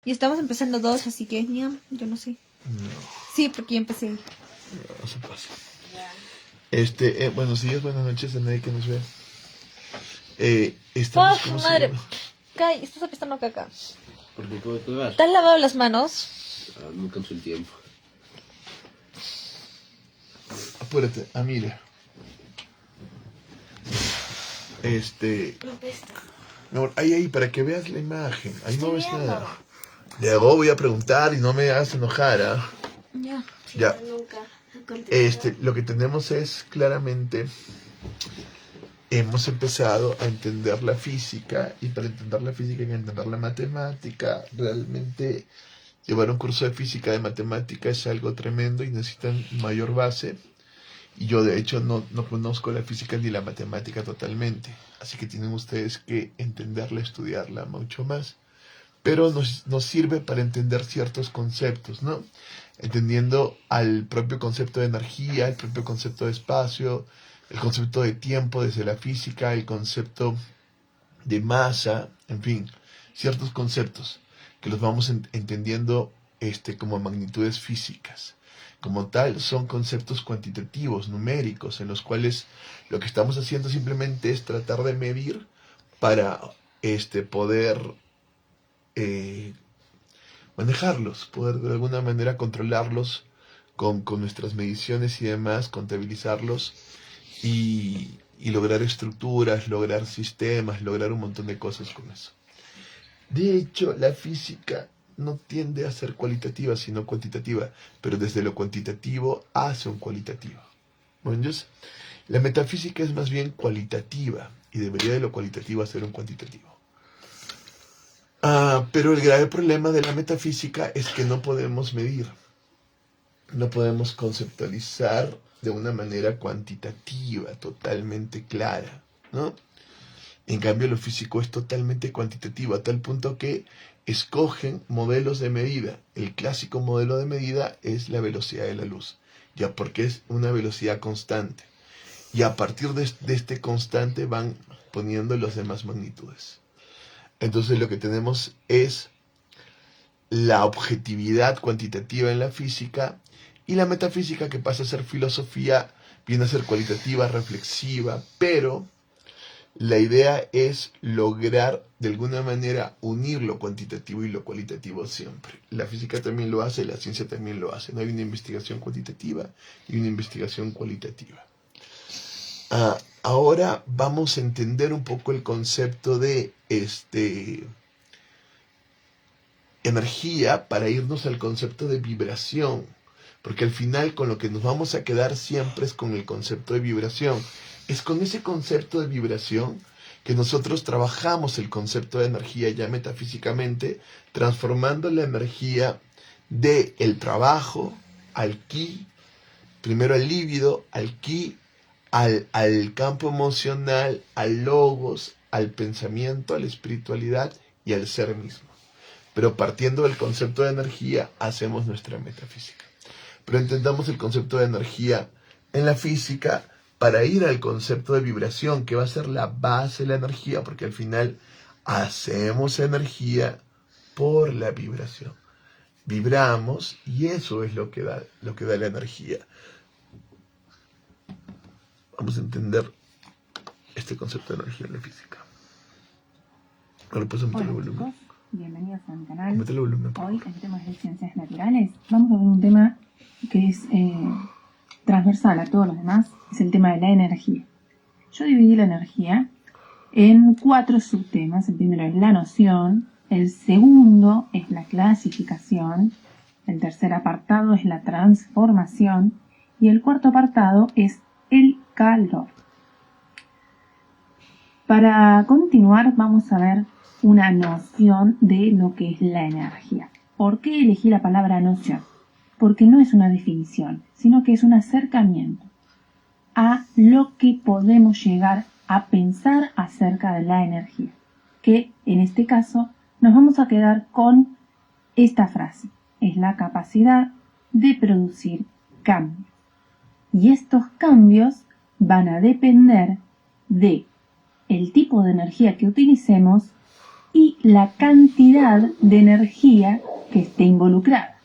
Y estamos empezando dos, así que ya, yo no sé. No, Sí, porque ya empecé. no se pasa. Buenos días, buenas noches a nadie que nos vea. Estamos ¡Oh, como madre! Kai, estás apestando caca. ¿Por qué puedo cuidar? ¿Te has lavado las manos? No alcanzo el tiempo. Apúrate, mira. Mi amor, ahí, para que veas la imagen. Ahí no ves nada. Luego voy a preguntar y no me hagas enojar, ¿ah? Ya. Ya. Lo que tenemos es claramente, hemos empezado a entender la física, y para entender la física hay que entender la matemática. Realmente llevar un curso de física, de matemática, es algo tremendo y necesitan mayor base. Y yo de hecho no conozco la física ni la matemática totalmente, así que tienen ustedes que entenderla, estudiarla mucho más. Pero nos sirve para entender ciertos conceptos, ¿no? Entendiendo al propio concepto de energía, el propio concepto de espacio, el concepto de tiempo desde la física, el concepto de masa, en fin, ciertos conceptos que los vamos entendiendo como magnitudes físicas. Como tal, son conceptos cuantitativos, numéricos, en los cuales lo que estamos haciendo simplemente es tratar de medir para poder manejarlos, poder de alguna manera controlarlos con nuestras mediciones y demás, contabilizarlos y lograr estructuras, lograr sistemas, lograr un montón de cosas con eso. De hecho, la física no tiende a ser cualitativa, sino cuantitativa, pero desde lo cuantitativo hace un cualitativo. Bueno, la metafísica es más bien cualitativa y debería de lo cualitativo hacer un cuantitativo. Pero el grave problema de la metafísica es que no podemos medir, no podemos conceptualizar de una manera cuantitativa, totalmente clara, ¿no? En cambio, lo físico es totalmente cuantitativo, a tal punto que escogen modelos de medida. El clásico modelo de medida es la velocidad de la luz, ya porque es una velocidad constante. Y a partir de este constante van poniendo las demás magnitudes. Entonces lo que tenemos es la objetividad cuantitativa en la física, y la metafísica, que pasa a ser filosofía, viene a ser cualitativa, reflexiva, pero la idea es lograr de alguna manera unir lo cuantitativo y lo cualitativo siempre. La física también lo hace, la ciencia también lo hace. No hay una investigación cuantitativa y una investigación cualitativa. Ahora vamos a entender un poco el concepto de energía para irnos al concepto de vibración, porque al final con lo que nos vamos a quedar siempre es con el concepto de vibración. Es con ese concepto de vibración que nosotros trabajamos el concepto de energía ya metafísicamente, transformando la energía del trabajo al ki, primero al líbido, al ki, al campo emocional, al logos, al pensamiento, a la espiritualidad y al ser mismo. Pero partiendo del concepto de energía, hacemos nuestra metafísica. Pero entendamos el concepto de energía en la física para ir al concepto de vibración, que va a ser la base de la energía, porque al final hacemos energía por la vibración. Vibramos y eso es lo que da la energía. Vamos a entender este concepto de energía en la física. Ahora puedes meter el volumen. Chicos, bienvenidos a mi canal. Métele el volumen. Hoy en temas de ciencias naturales vamos a ver un tema que es transversal a todos los demás, es el tema de la energía. Yo dividí la energía en 4 subtemas. El primero es la noción, el segundo es la clasificación, el tercer apartado es la transformación y el cuarto apartado es el calor. Para continuar vamos a ver una noción de lo que es la energía. ¿Por qué elegí la palabra noción? Porque no es una definición, sino que es un acercamiento a lo que podemos llegar a pensar acerca de la energía. Que en este caso nos vamos a quedar con esta frase: es la capacidad de producir cambios. Y estos cambios van a depender de el tipo de energía que utilicemos y la cantidad de energía que esté involucrada.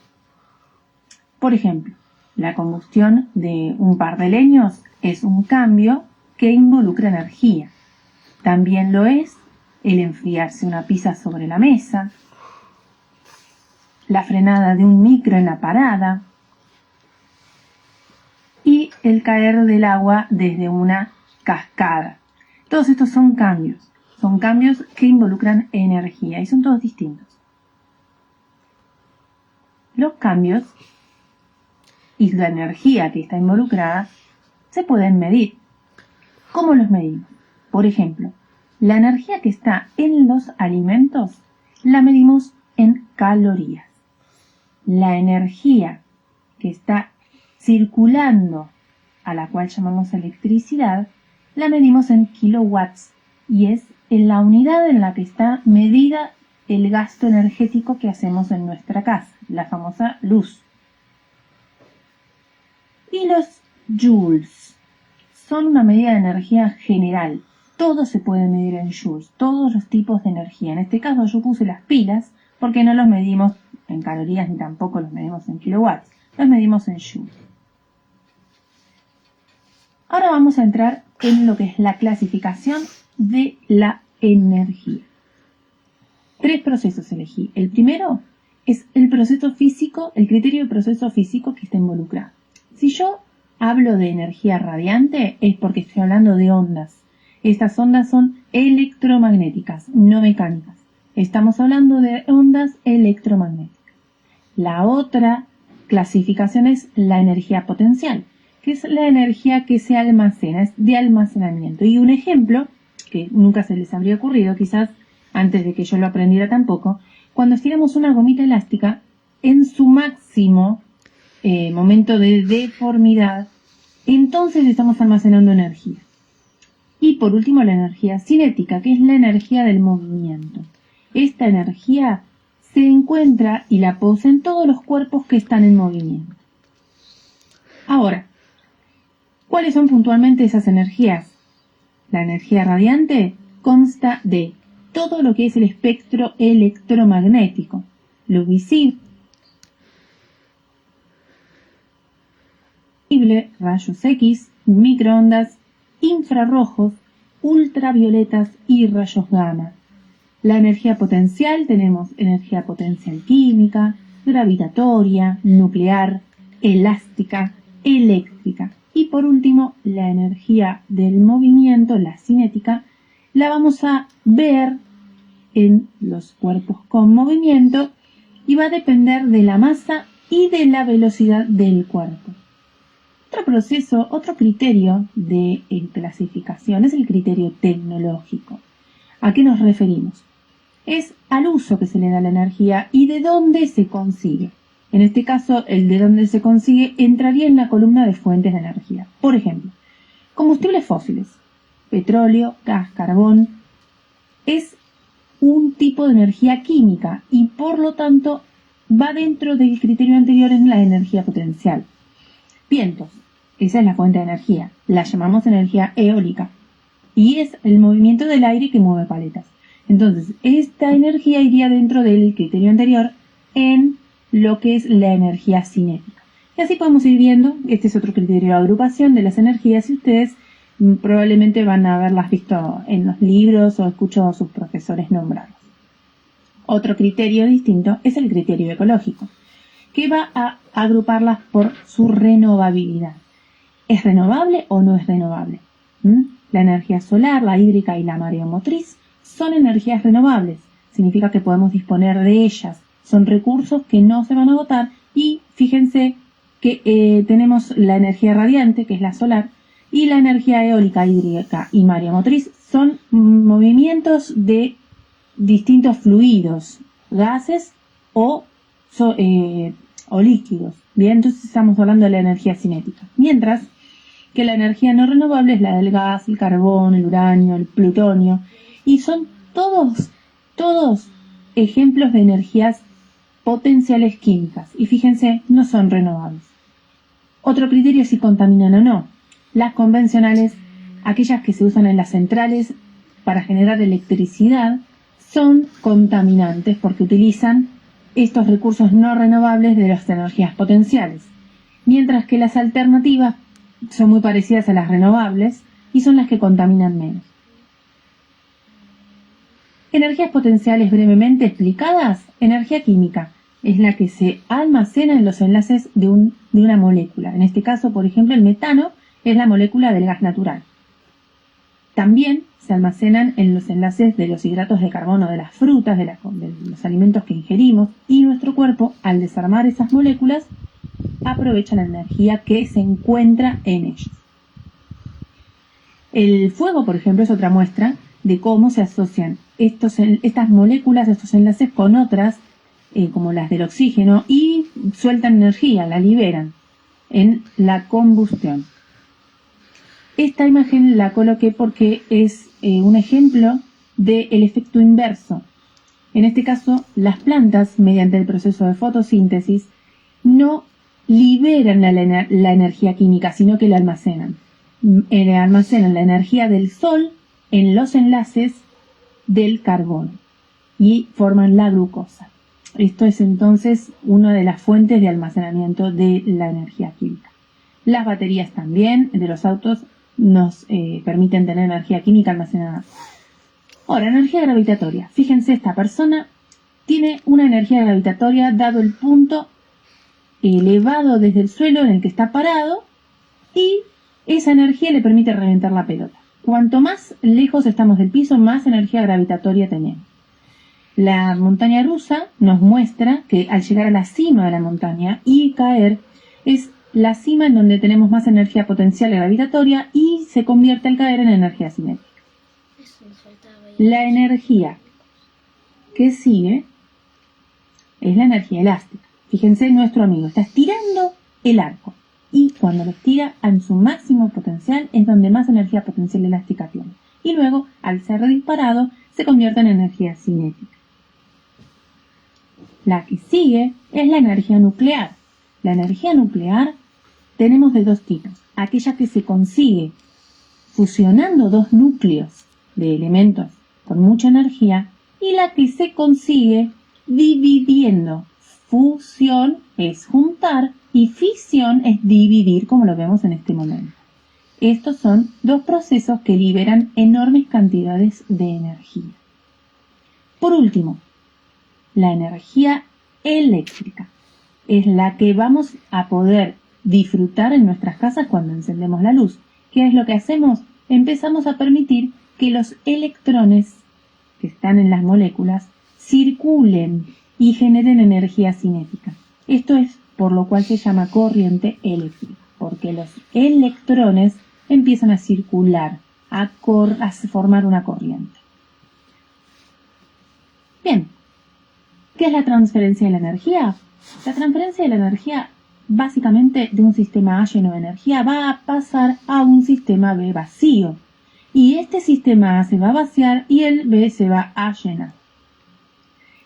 Por ejemplo, la combustión de un par de leños es un cambio que involucra energía. También lo es el enfriarse una pizza sobre la mesa, la frenada de un micro en la parada y el caer del agua desde una cascada. Todos estos son cambios que involucran energía y son todos distintos. Los cambios y la energía que está involucrada se pueden medir. ¿Cómo los medimos? Por ejemplo, la energía que está en los alimentos la medimos en calorías. La energía que está circulando, a la cual llamamos electricidad, la medimos en kilowatts y es en la unidad en la que está medida el gasto energético que hacemos en nuestra casa, la famosa luz. Y los joules son una medida de energía general. Todo se puede medir en joules, todos los tipos de energía. En este caso yo puse las pilas porque no los medimos en calorías ni tampoco los medimos en kilowatts, los medimos en joules. Ahora vamos a entrar en lo que es la clasificación de la energía. 3 procesos elegí. El primero es el proceso físico, el criterio de proceso físico que está involucrado. Si yo hablo de energía radiante es porque estoy hablando de ondas. Estas ondas son electromagnéticas, no mecánicas. Estamos hablando de ondas electromagnéticas. La otra clasificación es la energía potencial, que es la energía que se almacena, es de almacenamiento. Y un ejemplo, que nunca se les habría ocurrido, quizás antes de que yo lo aprendiera tampoco, cuando estiramos una gomita elástica, en su máximo momento de deformidad, entonces estamos almacenando energía. Y por último, la energía cinética, que es la energía del movimiento. Esta energía se encuentra y la poseen todos los cuerpos que están en movimiento. Ahora, ¿cuáles son puntualmente esas energías? La energía radiante consta de todo lo que es el espectro electromagnético, lo visible, rayos X, microondas, infrarrojos, ultravioletas y rayos gamma. La energía potencial, tenemos energía potencial química, gravitatoria, nuclear, elástica, eléctrica. Y por último, la energía del movimiento, la cinética, la vamos a ver en los cuerpos con movimiento y va a depender de la masa y de la velocidad del cuerpo. Otro criterio de clasificación es el criterio tecnológico. ¿A qué nos referimos? Es al uso que se le da a la energía y de dónde se consigue. En este caso, el de dónde se consigue entraría en la columna de fuentes de energía. Por ejemplo, combustibles fósiles, petróleo, gas, carbón, es un tipo de energía química y por lo tanto va dentro del criterio anterior en la energía potencial. Vientos, esa es la fuente de energía, la llamamos energía eólica y es el movimiento del aire que mueve paletas. Entonces, esta energía iría dentro del criterio anterior en lo que es la energía cinética. Y así podemos ir viendo, este es otro criterio de agrupación de las energías y ustedes probablemente van a haberlas visto en los libros o escuchado a sus profesores nombrarlos. Otro criterio distinto es el criterio ecológico, que va a agruparlas por su renovabilidad. ¿Es renovable o no es renovable? La energía solar, la hídrica y la mareomotriz son energías renovables. Significa que podemos disponer de ellas. Son recursos que no se van a agotar y fíjense que tenemos la energía radiante, que es la solar, y la energía eólica, hídrica y mareomotriz son movimientos de distintos fluidos, gases o líquidos. Bien, entonces estamos hablando de la energía cinética. Mientras que la energía no renovable es la del gas, el carbón, el uranio, el plutonio, y son todos ejemplos de energías potenciales químicas. Y fíjense, no son renovables. Otro criterio es si contaminan o no. Las convencionales, aquellas que se usan en las centrales para generar electricidad, son contaminantes porque utilizan estos recursos no renovables de las energías potenciales, mientras que las alternativas son muy parecidas a las renovables y son las que contaminan menos. Energías potenciales brevemente explicadas. Energía química es la que se almacena en los enlaces de una molécula. En este caso, por ejemplo, el metano es la molécula del gas natural. También se almacenan en los enlaces de los hidratos de carbono de las frutas, de los alimentos que ingerimos, y nuestro cuerpo, al desarmar esas moléculas, aprovecha la energía que se encuentra en ellos. El fuego, por ejemplo, es otra muestra de cómo se asocian estas moléculas, estos enlaces con otras, como las del oxígeno, y sueltan energía, la liberan en la combustión. Esta imagen la coloqué porque es un ejemplo del efecto inverso. En este caso, las plantas, mediante el proceso de fotosíntesis, no liberan la energía química, sino que la almacenan. Almacenan la energía del sol en los enlaces del carbono y forman la glucosa. Esto es entonces una de las fuentes de almacenamiento de la energía química. Las baterías también de los autos nos permiten tener energía química almacenada. Ahora, energía gravitatoria. Fíjense, esta persona tiene una energía gravitatoria dado el punto elevado desde el suelo en el que está parado, y esa energía le permite reventar la pelota. Cuanto más lejos estamos del piso, más energía gravitatoria tenemos. La montaña rusa nos muestra que al llegar a la cima de la montaña y caer, es la cima en donde tenemos más energía potencial gravitatoria y se convierte al caer en energía cinética. La energía que sigue es la energía elástica. Fíjense, nuestro amigo está estirando el arco, y cuando lo estira en su máximo potencial es donde más energía potencial elástica tiene. Y luego, al ser disparado, se convierte en energía cinética. La que sigue es la energía nuclear. La energía nuclear tenemos de dos tipos. Aquella que se consigue fusionando dos núcleos de elementos con mucha energía, y la que se consigue dividiendo. Fusión es juntar y fisión es dividir, como lo vemos en este momento. Estos son dos procesos que liberan enormes cantidades de energía. Por último, la energía eléctrica es la que vamos a poder disfrutar en nuestras casas cuando encendemos la luz. ¿Qué es lo que hacemos? Empezamos a permitir que los electrones que están en las moléculas circulen y generen energía cinética. Esto es por lo cual se llama corriente eléctrica, porque los electrones empiezan a circular, a formar una corriente. Bien, ¿qué es la transferencia de la energía? La transferencia de la energía, básicamente, de un sistema A lleno de energía va a pasar a un sistema B vacío, y este sistema A se va a vaciar y el B se va a llenar.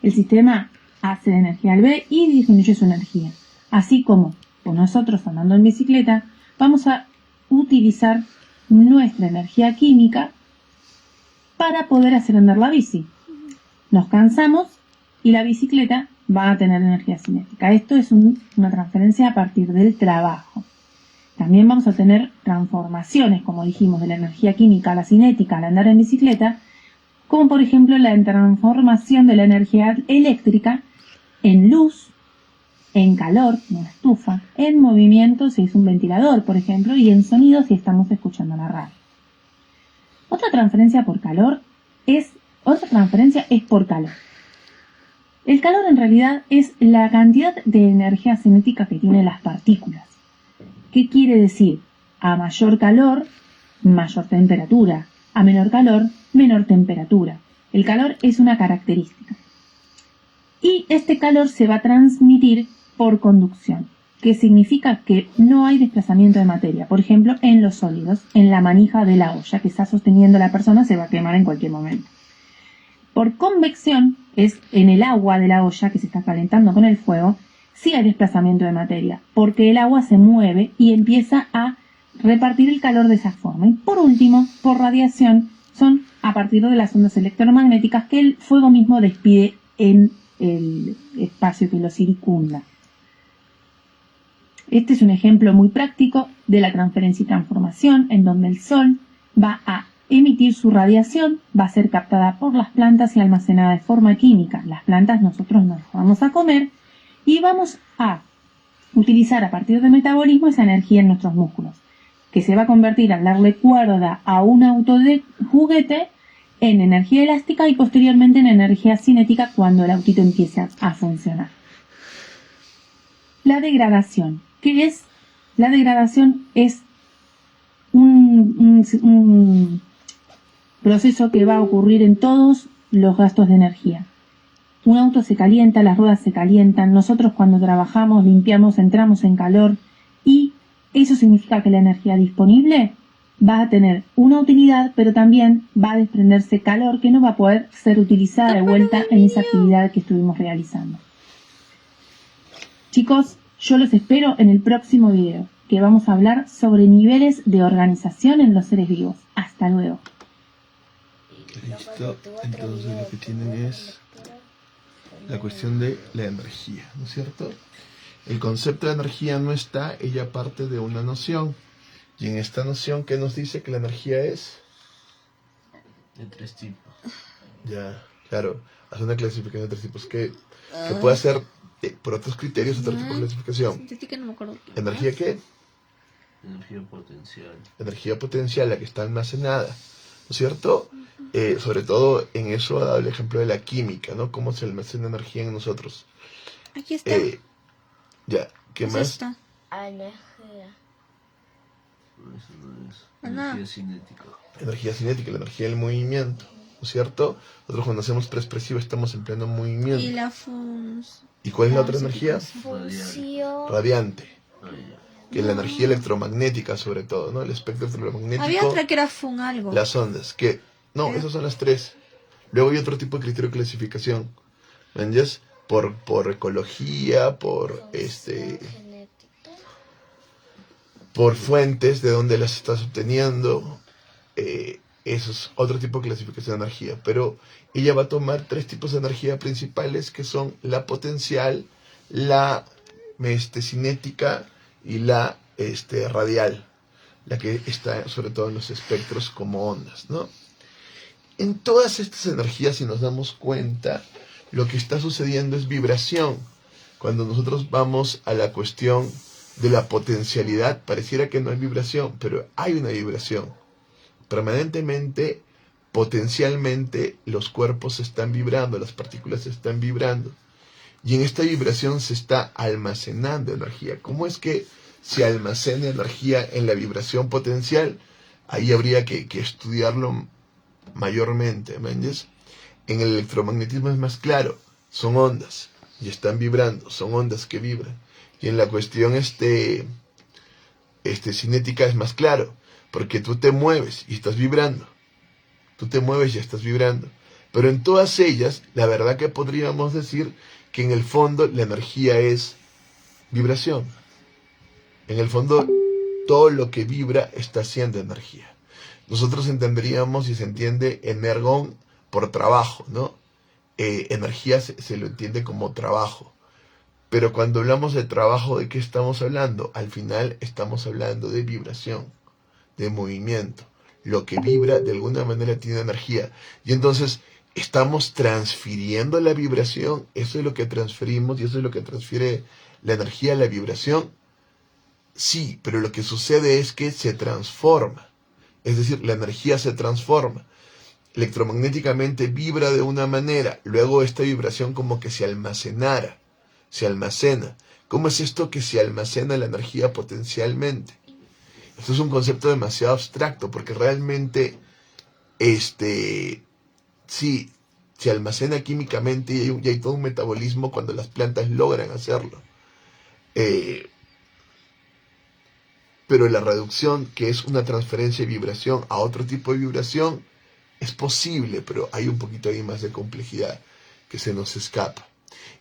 El sistema A hace de energía al B y disminuye su energía. Así como nosotros andando en bicicleta vamos a utilizar nuestra energía química para poder hacer andar la bici. Nos cansamos y la bicicleta va a tener energía cinética. Esto es una transferencia a partir del trabajo. También vamos a tener transformaciones, como dijimos, de la energía química a la cinética al andar en bicicleta, como por ejemplo la transformación de la energía eléctrica en luz, en calor, en una estufa, en movimiento si es un ventilador, por ejemplo, y en sonido si estamos escuchando la radio. Otra transferencia es por calor. El calor en realidad es la cantidad de energía cinética que tienen las partículas. ¿Qué quiere decir? A mayor calor, mayor temperatura. A menor calor, menor temperatura. El calor es una característica. Y este calor se va a transmitir por conducción, que significa que no hay desplazamiento de materia. Por ejemplo, en los sólidos, en la manija de la olla que está sosteniendo la persona, se va a quemar en cualquier momento. Por convección, es en el agua de la olla que se está calentando con el fuego, sí hay desplazamiento de materia, porque el agua se mueve y empieza a repartir el calor de esa forma. Y por último, por radiación, son a partir de las ondas electromagnéticas que el fuego mismo despide en el espacio que lo circunda. Este es un ejemplo muy práctico de la transferencia y transformación, en donde el Sol va a emitir su radiación, va a ser captada por las plantas y almacenada de forma química. Las plantas nosotros nos las vamos a comer y vamos a utilizar a partir del metabolismo esa energía en nuestros músculos, que se va a convertir al darle cuerda a un auto de juguete en energía elástica y posteriormente en energía cinética cuando el autito empiece a funcionar. La degradación. ¿Qué es? La degradación es un proceso que va a ocurrir en todos los gastos de energía. Un auto se calienta, las ruedas se calientan, nosotros cuando trabajamos, limpiamos, entramos en calor y eso significa que la energía disponible va a tener una utilidad, pero también va a desprenderse calor que no va a poder ser utilizada de vuelta en esa actividad que estuvimos realizando. Chicos, yo los espero en el próximo video, que vamos a hablar sobre niveles de organización en los seres vivos. Hasta luego. Listo, entonces lo que tienen es la cuestión de la energía, ¿no es cierto? El concepto de energía no está, ella parte de una noción. Y en esta noción, ¿qué nos dice que la energía es? De 3 tipos. Ya, claro, hace una clasificación de 3 tipos que puede hacer por otros criterios otro tipo de clasificación. Sintética no me acuerdo. ¿Energía qué? Energía potencial. Energía potencial, la que está almacenada, ¿no es cierto? Sobre todo en eso ha dado el ejemplo de la química, ¿no? Cómo se almacena energía en nosotros. Aquí está. Ya, ¿qué Es más? esta. Energía. No, eso no es. Ajá. Energía cinética. Energía cinética, la energía del movimiento, ¿no es cierto? Nosotros cuando hacemos preexpresiva estamos en pleno movimiento. Y la fun... ¿Y cuál es la otra energía? Función. Radiante, Ah, ya. que es la energía electromagnética sobre todo, ¿no? El espectro Había electromagnético, otra que era fun algo. las ondas, que... No, esas son las 3. Luego hay otro tipo de criterio de clasificación, ¿me entiendes? Por ecología, por Genética. por fuentes de donde las estás obteniendo. Eso es otro tipo de clasificación de energía. Pero ella va a tomar 3 tipos de energía principales, que son la potencial, la cinética y la radial, la que está sobre todo en los espectros como ondas, ¿no? En todas estas energías, si nos damos cuenta, lo que está sucediendo es vibración. Cuando nosotros vamos a la cuestión de la potencialidad, pareciera que no hay vibración, pero hay una vibración. Permanentemente, potencialmente, los cuerpos están vibrando, las partículas están vibrando. Y en esta vibración se está almacenando energía. ¿Cómo es que se almacena energía en la vibración potencial? Ahí habría que estudiarlo mayormente, ¿me entiendes? En el electromagnetismo es más claro, son ondas y están vibrando, son ondas que vibran. Y en la cuestión cinética es más claro, porque tú te mueves y estás vibrando. Tú te mueves y estás vibrando. Pero en todas ellas, la verdad que podríamos decir que en el fondo la energía es vibración. En el fondo, todo lo que vibra está siendo energía. Nosotros entenderíamos y se entiende energón por trabajo, ¿no? Energía se lo entiende como trabajo. Pero cuando hablamos de trabajo, ¿de qué estamos hablando? Al final estamos hablando de vibración, de movimiento. Lo que vibra de alguna manera tiene energía. Y entonces estamos transfiriendo la vibración. Eso es lo que transferimos y eso es lo que transfiere la energía a la vibración. Sí, pero lo que sucede es que se transforma. Es decir, la energía se transforma. Electromagnéticamente vibra de una manera. Luego esta vibración como que se almacenara. Se almacena. ¿Cómo es esto que se almacena la energía potencialmente? Esto es un concepto demasiado abstracto porque realmente sí, se almacena químicamente y hay todo un metabolismo cuando las plantas logran hacerlo. Pero la reducción, que es una transferencia de vibración a otro tipo de vibración, es posible, pero hay un poquito ahí más de complejidad que se nos escapa.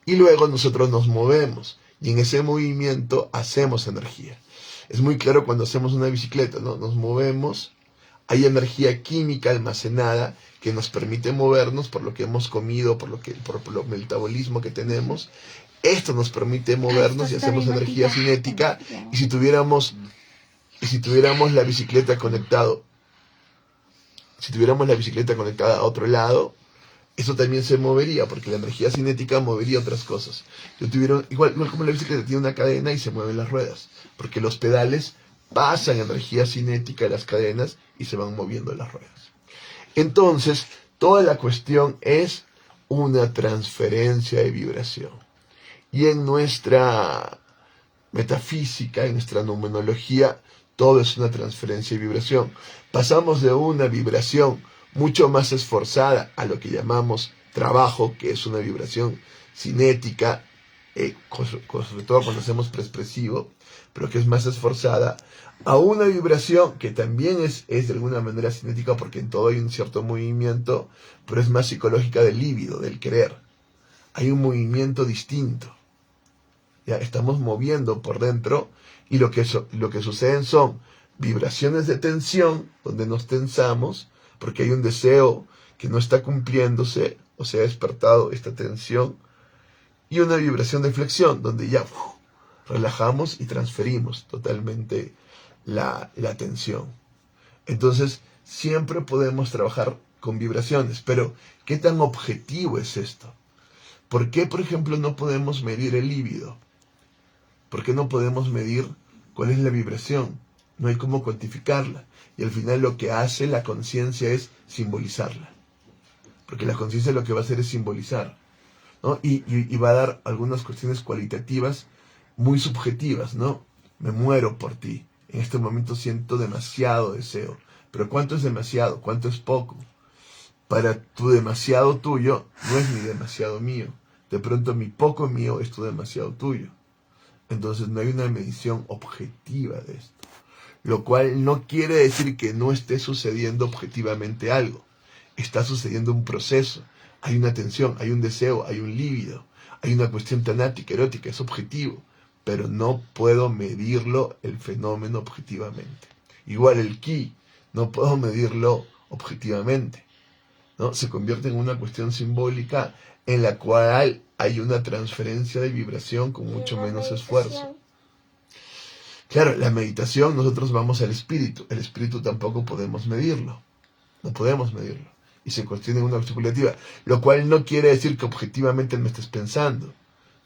Y luego nosotros nos movemos y en ese movimiento hacemos energía. Es muy claro cuando hacemos una bicicleta, ¿no? Nos movemos, hay energía química almacenada que nos permite movernos por lo que hemos comido, por el metabolismo que tenemos. Esto nos permite movernos y hacemos energía cinética. Y si tuviéramos la bicicleta conectada a otro lado, eso también se movería, porque la energía cinética movería otras cosas. Igual como la bicicleta tiene una cadena y se mueven las ruedas, porque los pedales pasan energía cinética a las cadenas y se van moviendo las ruedas. Entonces, toda la cuestión es una transferencia de vibración. Y en nuestra metafísica, en nuestra numenología, todo es una transferencia de vibración. Pasamos de una vibración mucho más esforzada a lo que llamamos trabajo, que es una vibración cinética, sobre todo cuando hacemos preexpresivo, pero que es más esforzada, a una vibración que también es de alguna manera cinética, porque en todo hay un cierto movimiento, pero es más psicológica del líbido, del querer. Hay un movimiento distinto. Ya estamos moviendo por dentro, y lo que suceden son vibraciones de tensión, donde nos tensamos, porque hay un deseo que no está cumpliéndose, o se ha despertado esta tensión, y una vibración de flexión, donde ya relajamos y transferimos totalmente la tensión. Entonces, siempre podemos trabajar con vibraciones, pero ¿qué tan objetivo es esto? ¿Por qué, por ejemplo, no podemos medir el líbido? ¿Por qué no podemos medir cuál es la vibración? No hay cómo cuantificarla. Y al final lo que hace la conciencia es simbolizarla. Porque la conciencia lo que va a hacer es simbolizar, ¿no? Y va a dar algunas cuestiones cualitativas muy subjetivas, ¿no? Me muero por ti. En este momento siento demasiado deseo. Pero ¿cuánto es demasiado? ¿Cuánto es poco? Para tu demasiado tuyo no es mi demasiado mío. De pronto mi poco mío es tu demasiado tuyo. Entonces no hay una medición objetiva de esto. Lo cual no quiere decir que no esté sucediendo objetivamente algo. Está sucediendo un proceso. Hay una tensión, hay un deseo, hay un líbido, hay una cuestión tanática, erótica, es objetivo. Pero no puedo medirlo, el fenómeno, objetivamente. Igual el ki, no puedo medirlo objetivamente, ¿no? Se convierte en una cuestión simbólica en la cual hay una transferencia de vibración con mucho menos esfuerzo. Claro, la meditación, nosotros vamos al espíritu. El espíritu tampoco podemos medirlo. No podemos medirlo. Y se cuestiona en una especulativa. Lo cual no quiere decir que objetivamente no estés pensando.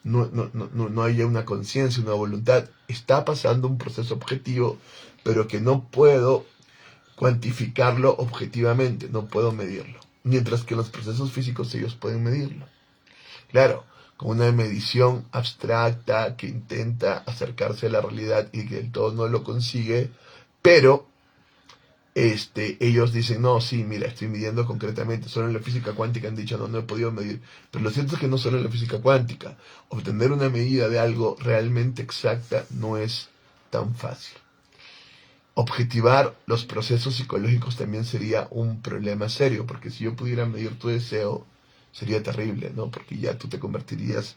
No haya una conciencia, una voluntad. Está pasando un proceso objetivo, pero que no puedo cuantificarlo objetivamente. No puedo medirlo. Mientras que los procesos físicos ellos pueden medirlo. Claro, con una medición abstracta que intenta acercarse a la realidad y que del todo no lo consigue, pero ellos dicen, no, sí, mira, estoy midiendo concretamente. Solo en la física cuántica han dicho, no he podido medir. Pero lo cierto es que no solo en la física cuántica. Obtener una medida de algo realmente exacta no es tan fácil. Objetivar los procesos psicológicos también sería un problema serio, porque si yo pudiera medir tu deseo, sería terrible, ¿no? Porque ya tú te convertirías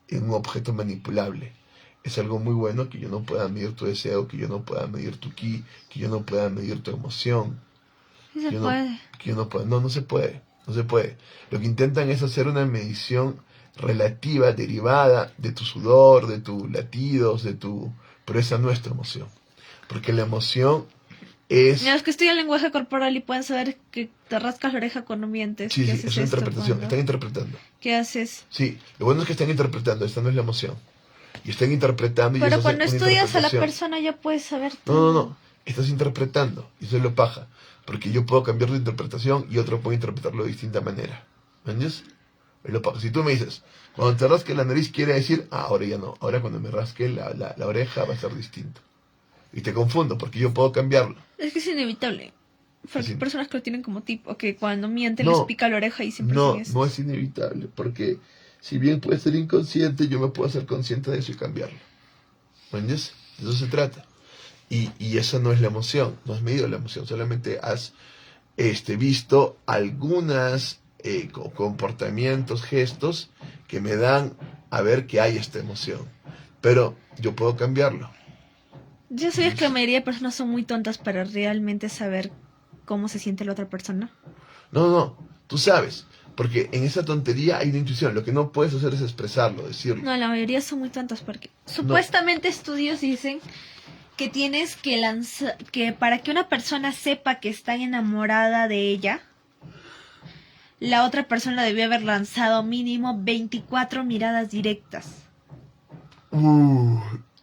en un objeto manipulable. Es algo muy bueno que yo no pueda medir tu deseo, que yo no pueda medir tu ki, que yo no pueda medir tu emoción. Sí se puede. No se puede. No se puede. Lo que intentan es hacer una medición relativa, derivada de tu sudor, de tus latidos, pero esa no es tu emoción. Porque la emoción es... Mira, los que estudian lenguaje corporal y pueden saber que te rascas la oreja cuando mientes. Sí, ¿Qué sí, haces es una esto interpretación. cuando? Están interpretando. ¿Qué haces? Sí, lo bueno es que están interpretando. Esta no es la emoción. Y están interpretando y Pero eso cuando es una estudias a la interpretación. persona ya puedes saber No. Estás interpretando. Y eso es lo paja. Porque yo puedo cambiar de interpretación y otro puede interpretarlo de distinta manera. ¿Me entiendes? Es lo paja. Si tú me dices, cuando te rasques la nariz quiere decir, ahora ya no. Ahora cuando me rasque la oreja va a ser distinto. Y te confundo porque yo puedo cambiarlo. Es que es inevitable. Porque Sí. hay personas que lo tienen como tipo, que cuando mienten No, les pica la oreja y siempre No, hacen eso. no es inevitable. Porque si bien puede ser inconsciente, yo me puedo hacer consciente de eso y cambiarlo. ¿Me entiendes? De eso se trata. Y esa no es la emoción. No has medido la emoción. Solamente has visto algunos comportamientos, gestos que me dan a ver que hay esta emoción. Pero yo puedo cambiarlo. Yo sé que la mayoría de personas son muy tontas para realmente saber cómo se siente la otra persona. No, tú sabes, porque en esa tontería hay una intuición, lo que no puedes hacer es expresarlo, decirlo. No, la mayoría son muy tontos porque supuestamente estudios dicen que tienes que lanzar, que para que una persona sepa que está enamorada de ella, la otra persona debió haber lanzado mínimo 24 miradas directas.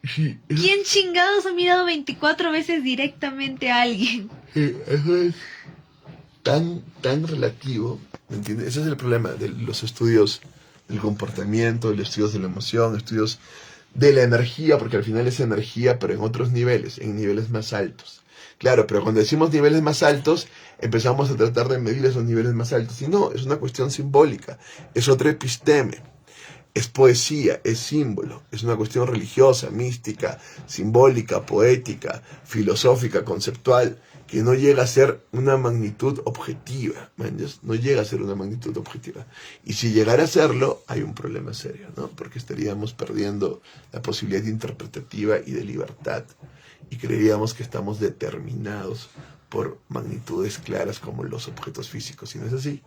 Sí, ¿Quién chingados ha mirado 24 veces directamente a alguien? eso es tan relativo, ¿me entiendes? Ese es el problema de los estudios del comportamiento, de los estudios de la emoción, estudios de la energía, porque al final es energía, pero en otros niveles, en niveles más altos. Claro, pero cuando decimos niveles más altos, empezamos a tratar de medir esos niveles más altos. Y no, es una cuestión simbólica, es otra episteme, es poesía, es símbolo, es una cuestión religiosa, mística, simbólica, poética, filosófica, conceptual, que no llega a ser una magnitud objetiva, ¿entiendes? No llega a ser una magnitud objetiva. Y si llegara a serlo, hay un problema serio, ¿no? Porque estaríamos perdiendo la posibilidad interpretativa y de libertad. Y creeríamos que estamos determinados por magnitudes claras como los objetos físicos. Y no es así.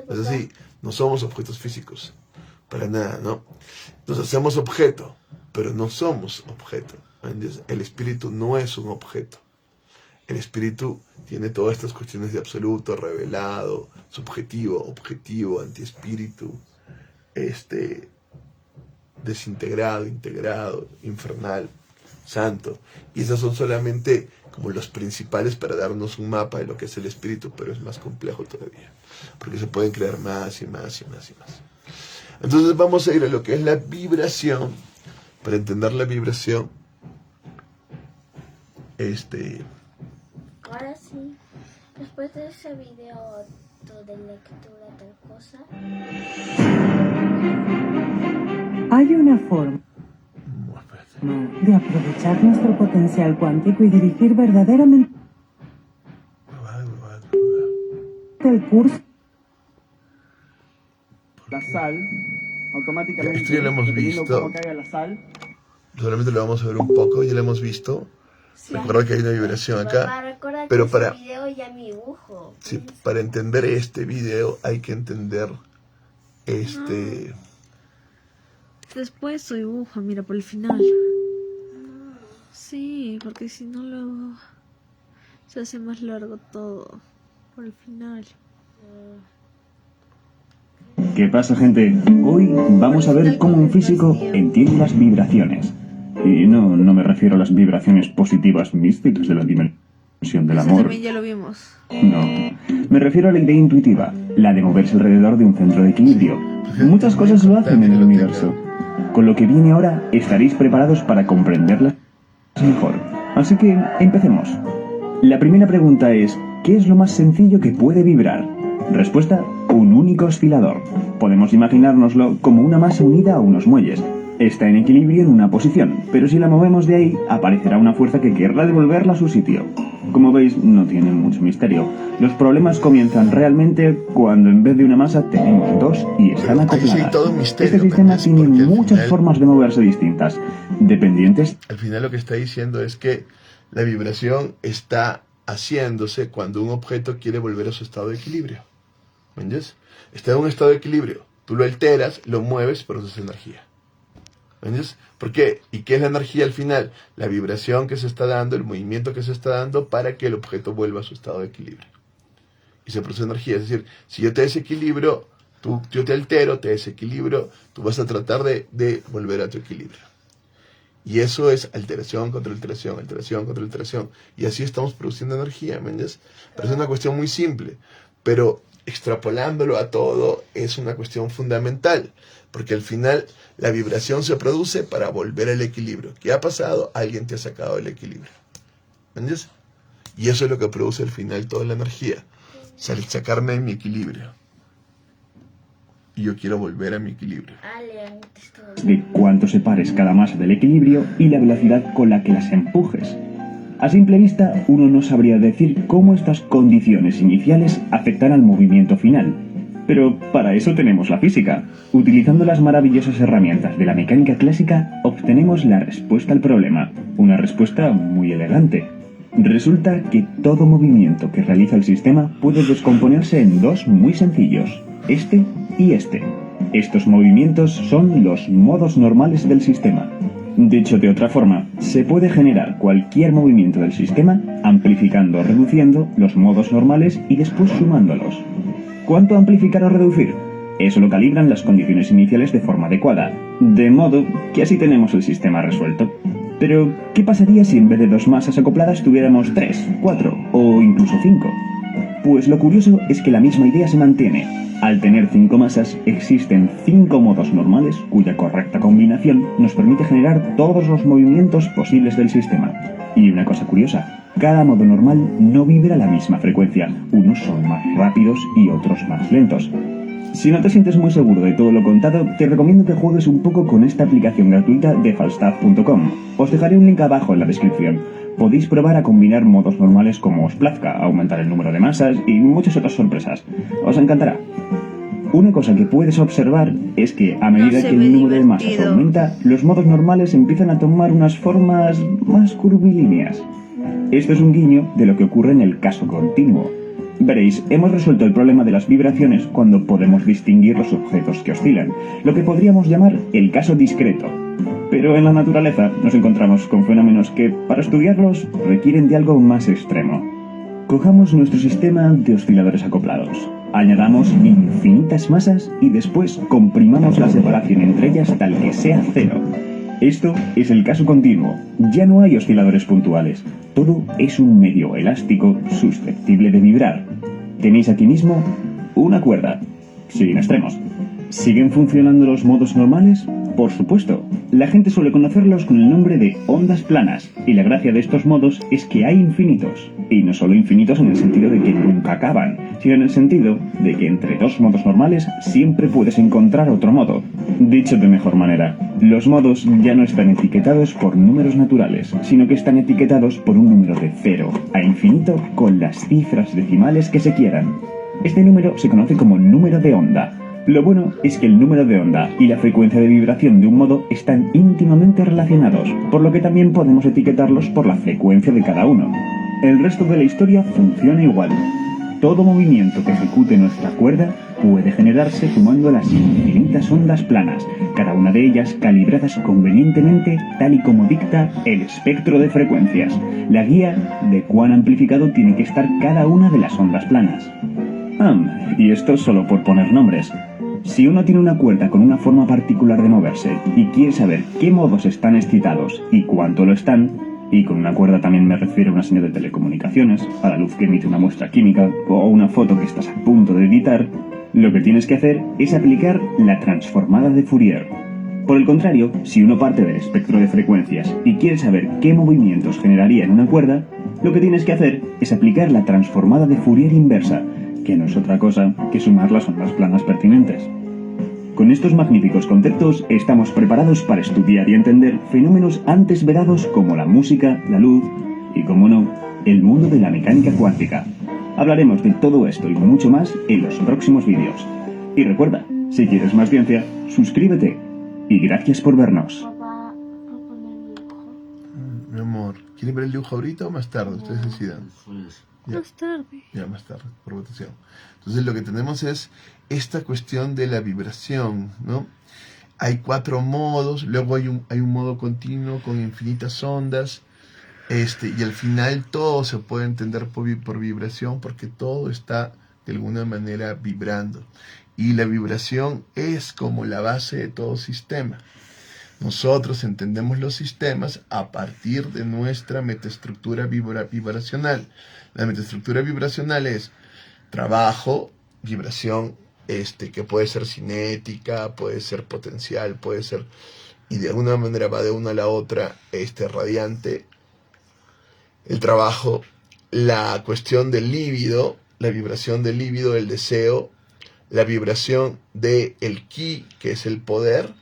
No es así. No somos objetos físicos. Para nada, ¿no? Nos hacemos objeto, pero no somos objeto. ¿Entiendes? El espíritu no es un objeto. El espíritu tiene todas estas cuestiones de absoluto, revelado, subjetivo, objetivo, antiespíritu, desintegrado, integrado, infernal, santo. Y esos son solamente como los principales para darnos un mapa de lo que es el espíritu, pero es más complejo todavía, porque se pueden crear más y más y más y más. Entonces vamos a ir a lo que es la vibración. Para entender la vibración, Ahora sí, después de ese video de lectura tal cosa. Hay una forma de aprovechar nuestro potencial cuántico y dirigir verdaderamente el curso. La sal, automáticamente, esto ya lo hemos dependiendo visto. cómo caiga la sal. Solamente lo vamos a ver un poco, ya lo hemos visto. Recuerda que hay una vibración acá. Pero para, Video ya mi dibujo. sí, para entender este video hay que entender Después su dibujo, mira, por el final. Sí, porque si no luego se hace más largo todo. Por el final. ¿Qué pasa, gente? Hoy vamos a ver cómo un físico entiende las vibraciones. Y no me refiero a las vibraciones positivas místicas de la dimensión del Eso amor. también ya lo vimos. No, me refiero a la idea intuitiva, la de moverse alrededor de un centro de equilibrio. Muchas cosas lo hacen en el universo. Con lo que viene ahora estaréis preparados para comprenderlas mejor. Así que empecemos. La primera pregunta es, ¿qué es lo más sencillo que puede vibrar? Respuesta, un único oscilador. Podemos imaginárnoslo como una masa unida a unos muelles. Está en equilibrio en una posición, pero si la movemos de ahí, aparecerá una fuerza que querrá devolverla a su sitio. Como veis, no tiene mucho misterio. Los problemas comienzan realmente cuando en vez de una masa tenemos dos y están acopladas. Este sistema tiene muchas formas de moverse distintas, dependientes. Al final lo que está diciendo es que la vibración está haciéndose cuando un objeto quiere volver a su estado de equilibrio. ¿Me entiendes? Está en un estado de equilibrio. Tú lo alteras, lo mueves, pero eso es energía. ¿Me entiendes? ¿Por qué? ¿Y qué es la energía al final? La vibración que se está dando, el movimiento que se está dando para que el objeto vuelva a su estado de equilibrio. Y se produce energía. Es decir, si yo te desequilibro, yo te altero, te desequilibro, tú vas a tratar de volver a tu equilibrio. Y eso es alteración contra alteración, alteración contra alteración. Y así estamos produciendo energía, ¿me entiendes? Pero es una cuestión muy simple. Pero extrapolándolo a todo es una cuestión fundamental. Porque al final la vibración se produce para volver al equilibrio. ¿Qué ha pasado? Alguien te ha sacado del equilibrio. ¿Me entiendes? Y eso es lo que produce al final toda la energía. Sacarme de mi equilibrio. Y yo quiero volver a mi equilibrio. De cuánto separes cada masa del equilibrio y la velocidad con la que las empujes. A simple vista, uno no sabría decir cómo estas condiciones iniciales afectan al movimiento final. Pero para eso tenemos la física. Utilizando las maravillosas herramientas de la mecánica clásica, obtenemos la respuesta al problema. Una respuesta muy elegante. Resulta que todo movimiento que realiza el sistema puede descomponerse en dos muy sencillos, este y este. Estos movimientos son los modos normales del sistema. Dicho de otra forma, se puede generar cualquier movimiento del sistema amplificando o reduciendo los modos normales y después sumándolos. ¿Cuánto amplificar o reducir? Eso lo calibran las condiciones iniciales de forma adecuada, de modo que así tenemos el sistema resuelto. Pero, ¿qué pasaría si en vez de 2 masas acopladas tuviéramos 3, 4 o incluso 5? Pues lo curioso es que la misma idea se mantiene. Al tener 5 masas, existen 5 modos normales cuya correcta combinación nos permite generar todos los movimientos posibles del sistema. Y una cosa curiosa, cada modo normal no vibra a la misma frecuencia, unos son más rápidos y otros más lentos. Si no te sientes muy seguro de todo lo contado, te recomiendo que juegues un poco con esta aplicación gratuita de falstaff.com. Os dejaré un link abajo en la descripción. Podéis probar a combinar modos normales como os plazca, aumentar el número de masas y muchas otras sorpresas. Os encantará. Una cosa que puedes observar es que a medida que el número de masas aumenta, los modos normales empiezan a tomar unas formas más curvilíneas. Esto es un guiño de lo que ocurre en el caso continuo. Veréis, hemos resuelto el problema de las vibraciones cuando podemos distinguir los objetos que oscilan, lo que podríamos llamar el caso discreto. Pero en la naturaleza nos encontramos con fenómenos que, para estudiarlos, requieren de algo más extremo. Cojamos nuestro sistema de osciladores acoplados, añadamos infinitas masas y después comprimamos la separación entre ellas tal que sea cero. Esto es el caso continuo. Ya no hay osciladores puntuales. Todo es un medio elástico susceptible de vibrar. Tenéis aquí mismo una cuerda, sin extremos. ¿Siguen funcionando los modos normales? Por supuesto. La gente suele conocerlos con el nombre de ondas planas, y la gracia de estos modos es que hay infinitos. Y no solo infinitos en el sentido de que nunca acaban, sino en el sentido de que entre dos modos normales siempre puedes encontrar otro modo. Dicho de mejor manera, los modos ya no están etiquetados por números naturales, sino que están etiquetados por un número de 0 a infinito con las cifras decimales que se quieran. Este número se conoce como número de onda. Lo bueno es que el número de onda y la frecuencia de vibración de un modo están íntimamente relacionados, por lo que también podemos etiquetarlos por la frecuencia de cada uno. El resto de la historia funciona igual. Todo movimiento que ejecute nuestra cuerda puede generarse sumando las infinitas ondas planas, cada una de ellas calibradas convenientemente tal y como dicta el espectro de frecuencias, la guía de cuán amplificado tiene que estar cada una de las ondas planas. Y esto solo por poner nombres. Si uno tiene una cuerda con una forma particular de moverse y quiere saber qué modos están excitados y cuánto lo están, y con una cuerda también me refiero a una señal de telecomunicaciones, a la luz que emite una muestra química o una foto que estás a punto de editar, lo que tienes que hacer es aplicar la transformada de Fourier. Por el contrario, si uno parte del espectro de frecuencias y quiere saber qué movimientos generaría en una cuerda, lo que tienes que hacer es aplicar la transformada de Fourier inversa, que no es otra cosa que sumar las ondas planas pertinentes. Con estos magníficos conceptos estamos preparados para estudiar y entender fenómenos antes vedados como la música, la luz y, como no, el mundo de la mecánica cuántica. Hablaremos de todo esto y mucho más en los próximos vídeos. Y recuerda, si quieres más ciencia, suscríbete. Y gracias por vernos. Papá, ¿puedo poner el dibujo? Mi amor, ¿quieren ver el dibujo ahorita o más tarde? Ustedes decidan. Pues, Ya. Más tarde. Ya más tarde, por votación. Entonces lo que tenemos es esta cuestión de la vibración, ¿no? Hay 4 modos, luego hay un modo continuo con infinitas ondas, y al final todo se puede entender por vibración porque todo está de alguna manera vibrando. Y la vibración es como la base de todo sistema. Nosotros entendemos los sistemas a partir de nuestra metaestructura vibracional. La metaestructura vibracional es trabajo, vibración, que puede ser cinética, puede ser potencial, puede ser, y de alguna manera va de una a la otra, radiante. El trabajo, la cuestión del líbido, la vibración del líbido, el deseo, la vibración del ki, que es el poder,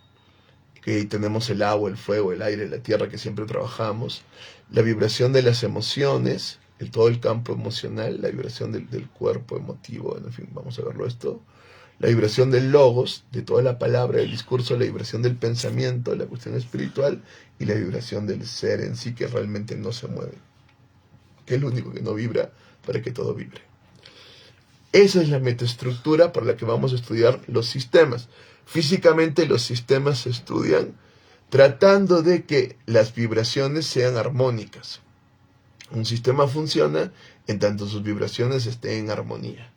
que tenemos el agua, el fuego, el aire, la tierra, que siempre trabajamos, la vibración de las emociones, todo el campo emocional, la vibración del cuerpo emotivo, en fin, vamos a verlo esto, la vibración del logos, de toda la palabra, del discurso, la vibración del pensamiento, la cuestión espiritual, y la vibración del ser en sí, que realmente no se mueve. que es lo único que no vibra, para que todo vibre. Esa es la metaestructura por la que vamos a estudiar los sistemas. Físicamente los sistemas se estudian tratando de que las vibraciones sean armónicas. Un sistema funciona en tanto sus vibraciones estén en armonía.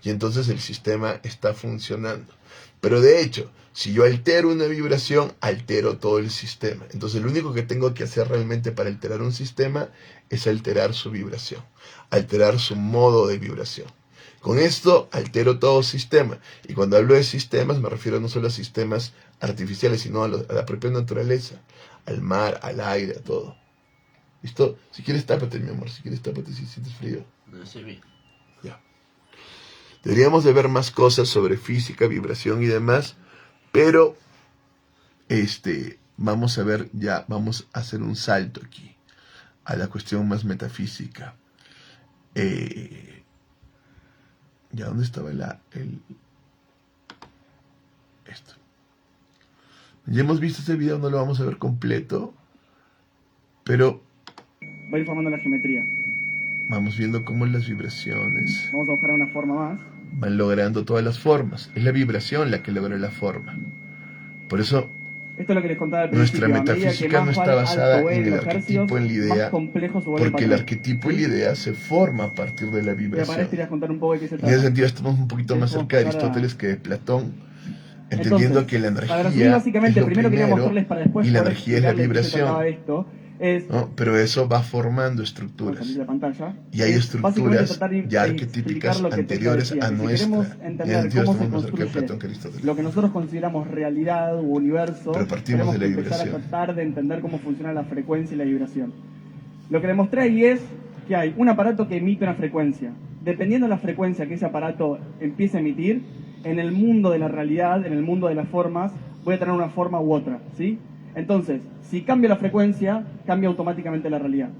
Y entonces el sistema está funcionando. Pero de hecho, si yo altero una vibración, altero todo el sistema. Entonces lo único que tengo que hacer realmente para alterar un sistema es alterar su vibración, alterar su modo de vibración. Con esto altero todo sistema. Y cuando hablo de sistemas me refiero no solo a sistemas artificiales, sino a la propia naturaleza, al mar, al aire, a todo. ¿Listo? Si quieres tápate, mi amor, si quieres tápate si sientes frío. No sé bien. Ya. Deberíamos de ver más cosas sobre física, vibración y demás, pero vamos a ver ya, vamos a hacer un salto aquí a la cuestión más metafísica. ¿Ya dónde estaba esto? Ya hemos visto este video, no lo vamos a ver completo, pero Va a ir formando la geometría. vamos viendo cómo las vibraciones Vamos a buscar una forma más. van logrando todas las formas. Es la vibración la que logra la forma. Por eso Esto es lo que les contaba al nuestra principio. A medida que metafísica más no está alto basada vuelen en el los hercios, arquetipo, en la idea, más complejo se vuelve porque el patrón. arquetipo y la idea se forma a partir de la Y para vibración. esto irás a contar un poco de qué se En trata. ese sentido estamos un poquito más cerca de Para- Aristóteles que de Platón, entendiendo Entonces, que la para resumir energía básicamente, es lo primero quería primero mostrarles para después y la poder energía es la explicarles de qué se trataba vibración, esto, es ¿no? Pero eso va formando Vamos a estructuras. salir la pantalla. Y hay Es básicamente estructuras tratar de ya explicar arquetípicas lo que te anteriores decía, a que si nuestra. queremos En ese entender sentido cómo se estamos más cerca de construye Platón que Aristóteles. lo que nosotros consideramos realidad u universo, Pero partimos tenemos de la que empezar a vibración. tratar de entender cómo funciona la frecuencia y la vibración. Lo que demostré ahí es que hay un aparato que emite una frecuencia. Dependiendo de la frecuencia que ese aparato empiece a emitir, en el mundo de la realidad, en el mundo de las formas, voy a tener una forma u otra, ¿sí? Entonces, si cambio la frecuencia, cambia automáticamente la realidad.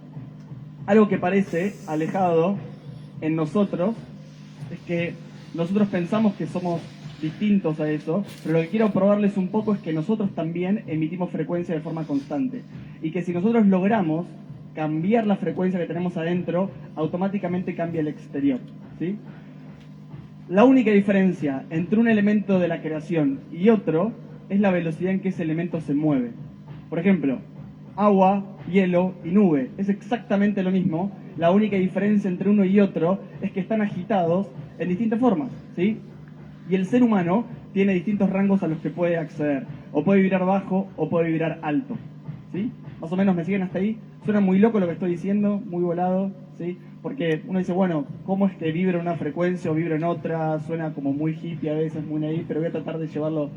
Algo que parece alejado en nosotros es que nosotros pensamos que somos distintos a eso, pero lo que quiero probarles un poco es que nosotros también emitimos frecuencia de forma constante y que si nosotros logramos cambiar la frecuencia que tenemos adentro, automáticamente cambia el exterior, ¿sí? La única diferencia entre un elemento de la creación y otro es la velocidad en que ese elemento se mueve. Por ejemplo, agua, hielo y nube es exactamente lo mismo. La única diferencia entre uno y otro es que están agitados en distintas formas, ¿sí? Y el ser humano tiene distintos rangos a los que puede acceder. O puede vibrar bajo o puede vibrar alto, ¿sí? Más o menos me siguen hasta ahí. Suena muy loco lo que estoy diciendo, muy volado, ¿sí? Porque uno dice, bueno, ¿cómo es que vibra en una frecuencia o vibra en otra? Suena como muy hippie a veces, muy naive, pero voy a tratar de llevarlo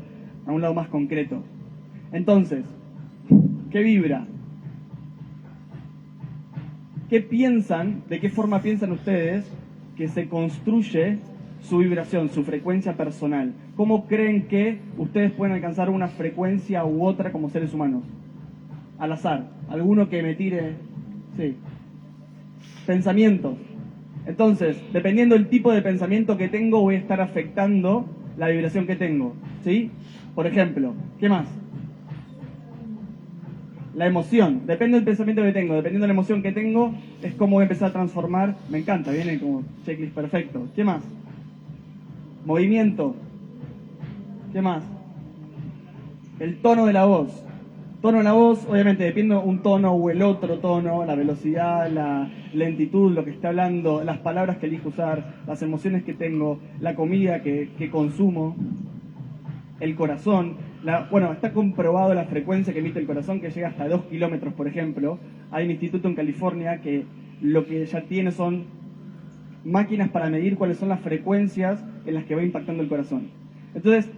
a un lado más concreto. Entonces, ¿qué vibra? ¿Qué piensan, de qué forma piensan ustedes que se construye su vibración, su frecuencia personal? ¿Cómo creen que ustedes pueden alcanzar una frecuencia u otra como seres humanos? Al azar, alguno que me tire, sí. Pensamientos. Entonces, dependiendo del tipo de pensamiento que tengo, voy a estar afectando la vibración que tengo, ¿sí? Por ejemplo, ¿qué más? La emoción. Depende del pensamiento que tengo, dependiendo de la emoción que tengo, es cómo voy a empezar a transformar. Me encanta, viene como checklist perfecto. ¿Qué más? Movimiento. ¿Qué más? El tono de la voz. Tono de la voz, obviamente, depende un tono o el otro tono, la velocidad, la lentitud, lo que esté hablando, las palabras que elijo usar, las emociones que tengo, la comida que consumo, el corazón. Bueno, está comprobado la frecuencia que emite el corazón, que llega hasta 2 kilómetros, por ejemplo. Hay un instituto en California que lo que ya tiene son máquinas para medir cuáles son las frecuencias en las que va impactando el corazón. Entonces,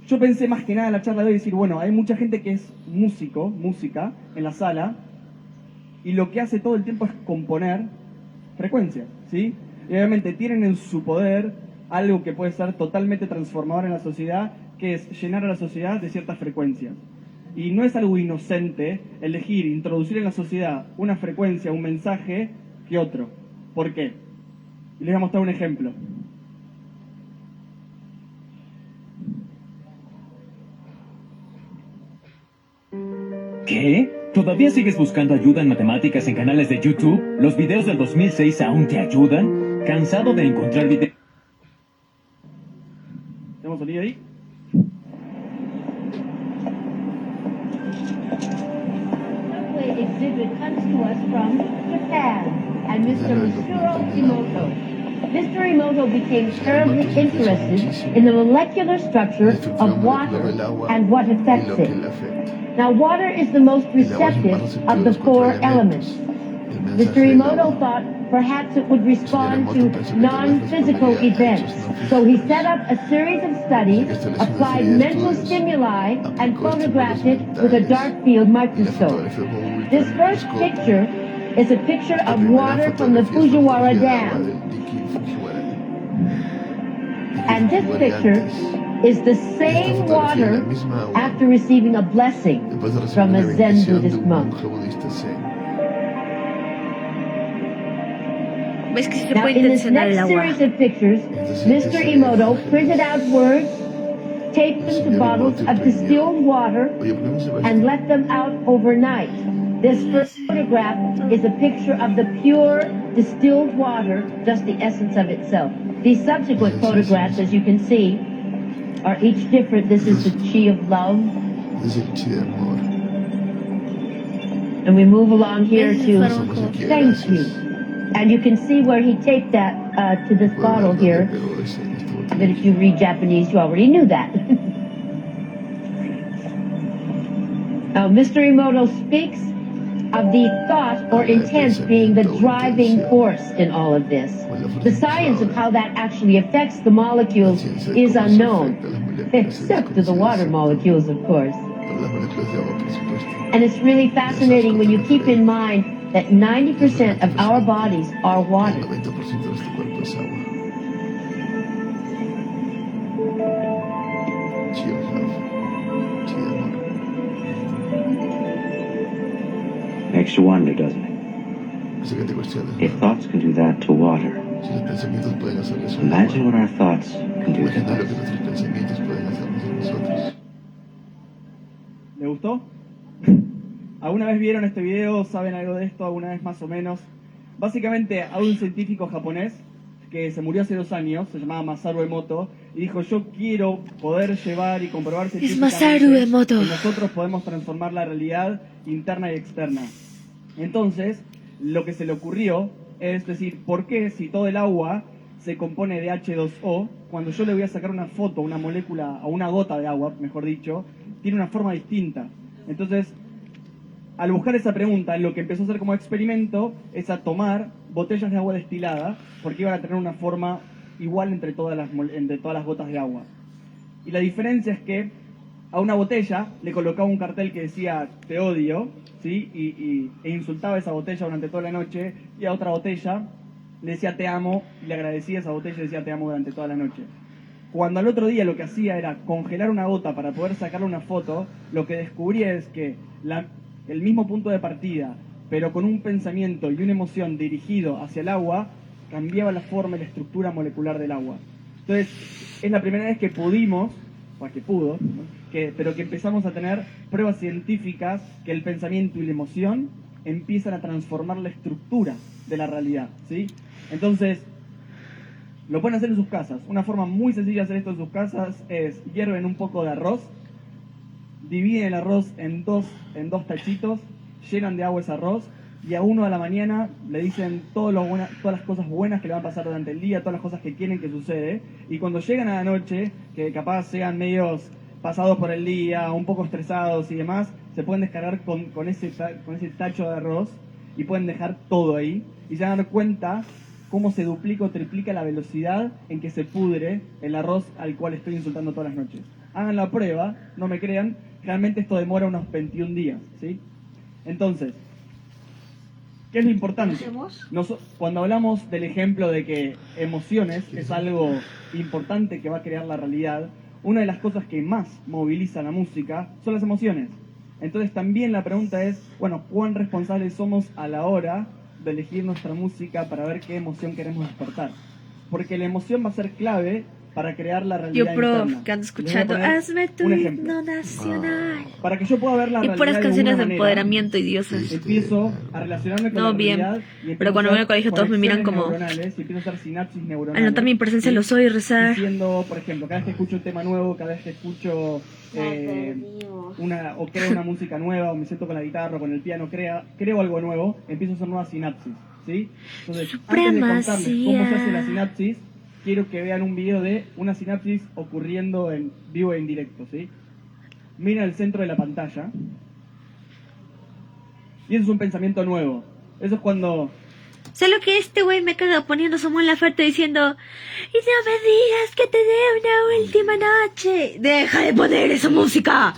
yo pensé más que nada en la charla de hoy decir, bueno, hay mucha gente que es música, en la sala, y lo que hace todo el tiempo es componer frecuencias, ¿sí? Y obviamente tienen en su poder algo que puede ser totalmente transformador en la sociedad, que es llenar a la sociedad de ciertas frecuencias. Y no es algo inocente elegir, introducir en la sociedad una frecuencia, un mensaje, que otro. ¿Por qué? Y les voy a mostrar un ejemplo. ¿Qué? ¿Todavía sigues buscando ayuda en matemáticas en canales de YouTube? ¿Los videos del 2006 aún te ayudan? ¿Cansado de encontrar videos? ¿Tenemos sonido ahí? Exhibit comes to us from Japan and Mr. Masuro Emoto. Mr. Emoto became terribly interested in the molecular structure of water and what affects it. Now, water is the most receptive of the 4 elements. Mr. Emoto thought perhaps it would respond to non-physical events. So he set up a series of studies, applied mental stimuli, and photographed it with a dark field microscope. This first picture is a picture of water from the Fujiwara Dam. And this picture is the same water after receiving a blessing from a Zen Buddhist monk. ¿Ves que se Now, puede in this intencionar el next agua? series of pictures, Mr. Emoto printed out words, taped them to bottles of distilled water, and let them out overnight. This first photograph is a picture of the pure distilled water, just the essence of itself. These subsequent photographs, as you can see, are each different. This is the chi of love. And we move along here to thank you. And you can see where he taped that to this bottle here. But if you read Japanese, you already knew that. Now, Mr. Emoto speaks of the thought or intent being the driving force in all of this. The science of how that actually affects the molecules is unknown, except to the water molecules, of course. And it's really fascinating when you keep in mind that 90% of our bodies are water. Makes you wonder, doesn't it? If thoughts can do that to water, imagine what our thoughts can do to us. ¿Le gustó? ¿Alguna vez vieron este video? ¿Saben algo de esto? ¿Alguna vez más o menos? Básicamente, hay un científico japonés que se murió hace 2 años, se llamaba Masaru Emoto, y dijo, yo quiero poder llevar y comprobar científicamente que nosotros podemos transformar la realidad interna y externa. Entonces, lo que se le ocurrió es decir, ¿por qué si todo el agua se compone de H2O, cuando yo le voy a sacar una foto, una molécula, o una gota de agua, mejor dicho, tiene una forma distinta? Entonces, al buscar esa pregunta, lo que empezó a hacer como experimento es a tomar botellas de agua destilada, porque iban a tener una forma igual entre todas las gotas de agua. Y la diferencia es que a una botella le colocaba un cartel que decía te odio, ¿sí? E insultaba a esa botella durante toda la noche, y a otra botella le decía te amo, y le agradecía a esa botella y decía te amo durante toda la noche. Cuando al otro día lo que hacía era congelar una gota para poder sacarle una foto, lo que descubría es que el mismo punto de partida, pero con un pensamiento y una emoción dirigido hacia el agua, cambiaba la forma y la estructura molecular del agua. Entonces, es la primera vez que pudimos, o que pudo, ¿no? pero que empezamos a tener pruebas científicas que el pensamiento y la emoción empiezan a transformar la estructura de la realidad, ¿sí? Entonces, lo pueden hacer en sus casas. Una forma muy sencilla de hacer esto en sus casas es hierven un poco de arroz, dividen el arroz en dos tachitos, llenan de agua ese arroz, y a uno a la mañana le dicen todas las cosas buenas que le van a pasar durante el día, todas las cosas que quieren que sucede, y cuando llegan a la noche, que capaz sean medios pasados por el día, un poco estresados y demás, se pueden descargar con ese tacho de arroz y pueden dejar todo ahí, y se van a dar cuenta cómo se duplica o triplica la velocidad en que se pudre el arroz al cual estoy insultando todas las noches. Hagan la prueba, no me crean, realmente esto demora unos 21 días, ¿sí? Entonces, ¿qué es lo importante? Cuando hablamos del ejemplo de que emociones es algo importante que va a crear la realidad, una de las cosas que más moviliza la música son las emociones. Entonces también la pregunta es, bueno, ¿cuán responsables somos a la hora de elegir nuestra música para ver qué emoción queremos despertar? Porque la emoción va a ser clave para crear la realidad Yo, prof, interna. que ando Les voy a escuchando, poner hazme tu un ejemplo. himno nacional. Para que yo pueda ver la Y realidad puras de canciones alguna de manera, empoderamiento idiosas. empiezo a relacionarme con No, la bien. realidad y empiezo Pero cuando a voy hacer al colegio todos me miran conexiones como... neuronales y empiezo a hacer sinapsis neuronales. Anotar mi presencia en los oídos y rezar. Diciendo, por ejemplo, cada vez que escucho un tema nuevo, cada vez que escucho o creo una música nueva, o me siento con la guitarra o con el piano, creo algo nuevo, empiezo a hacer nuevas sinapsis, ¿sí? Entonces, antes de contarles cómo se hace la sinapsis, quiero que vean un video de una sinapsis ocurriendo en vivo e en directo, ¿sí? Miren el centro de la pantalla. Y eso es un pensamiento nuevo. Eso es cuando... Solo que este güey me caga poniendo su Mon Laferte diciendo: y no me digas que te dé una última noche. Deja de poner esa música.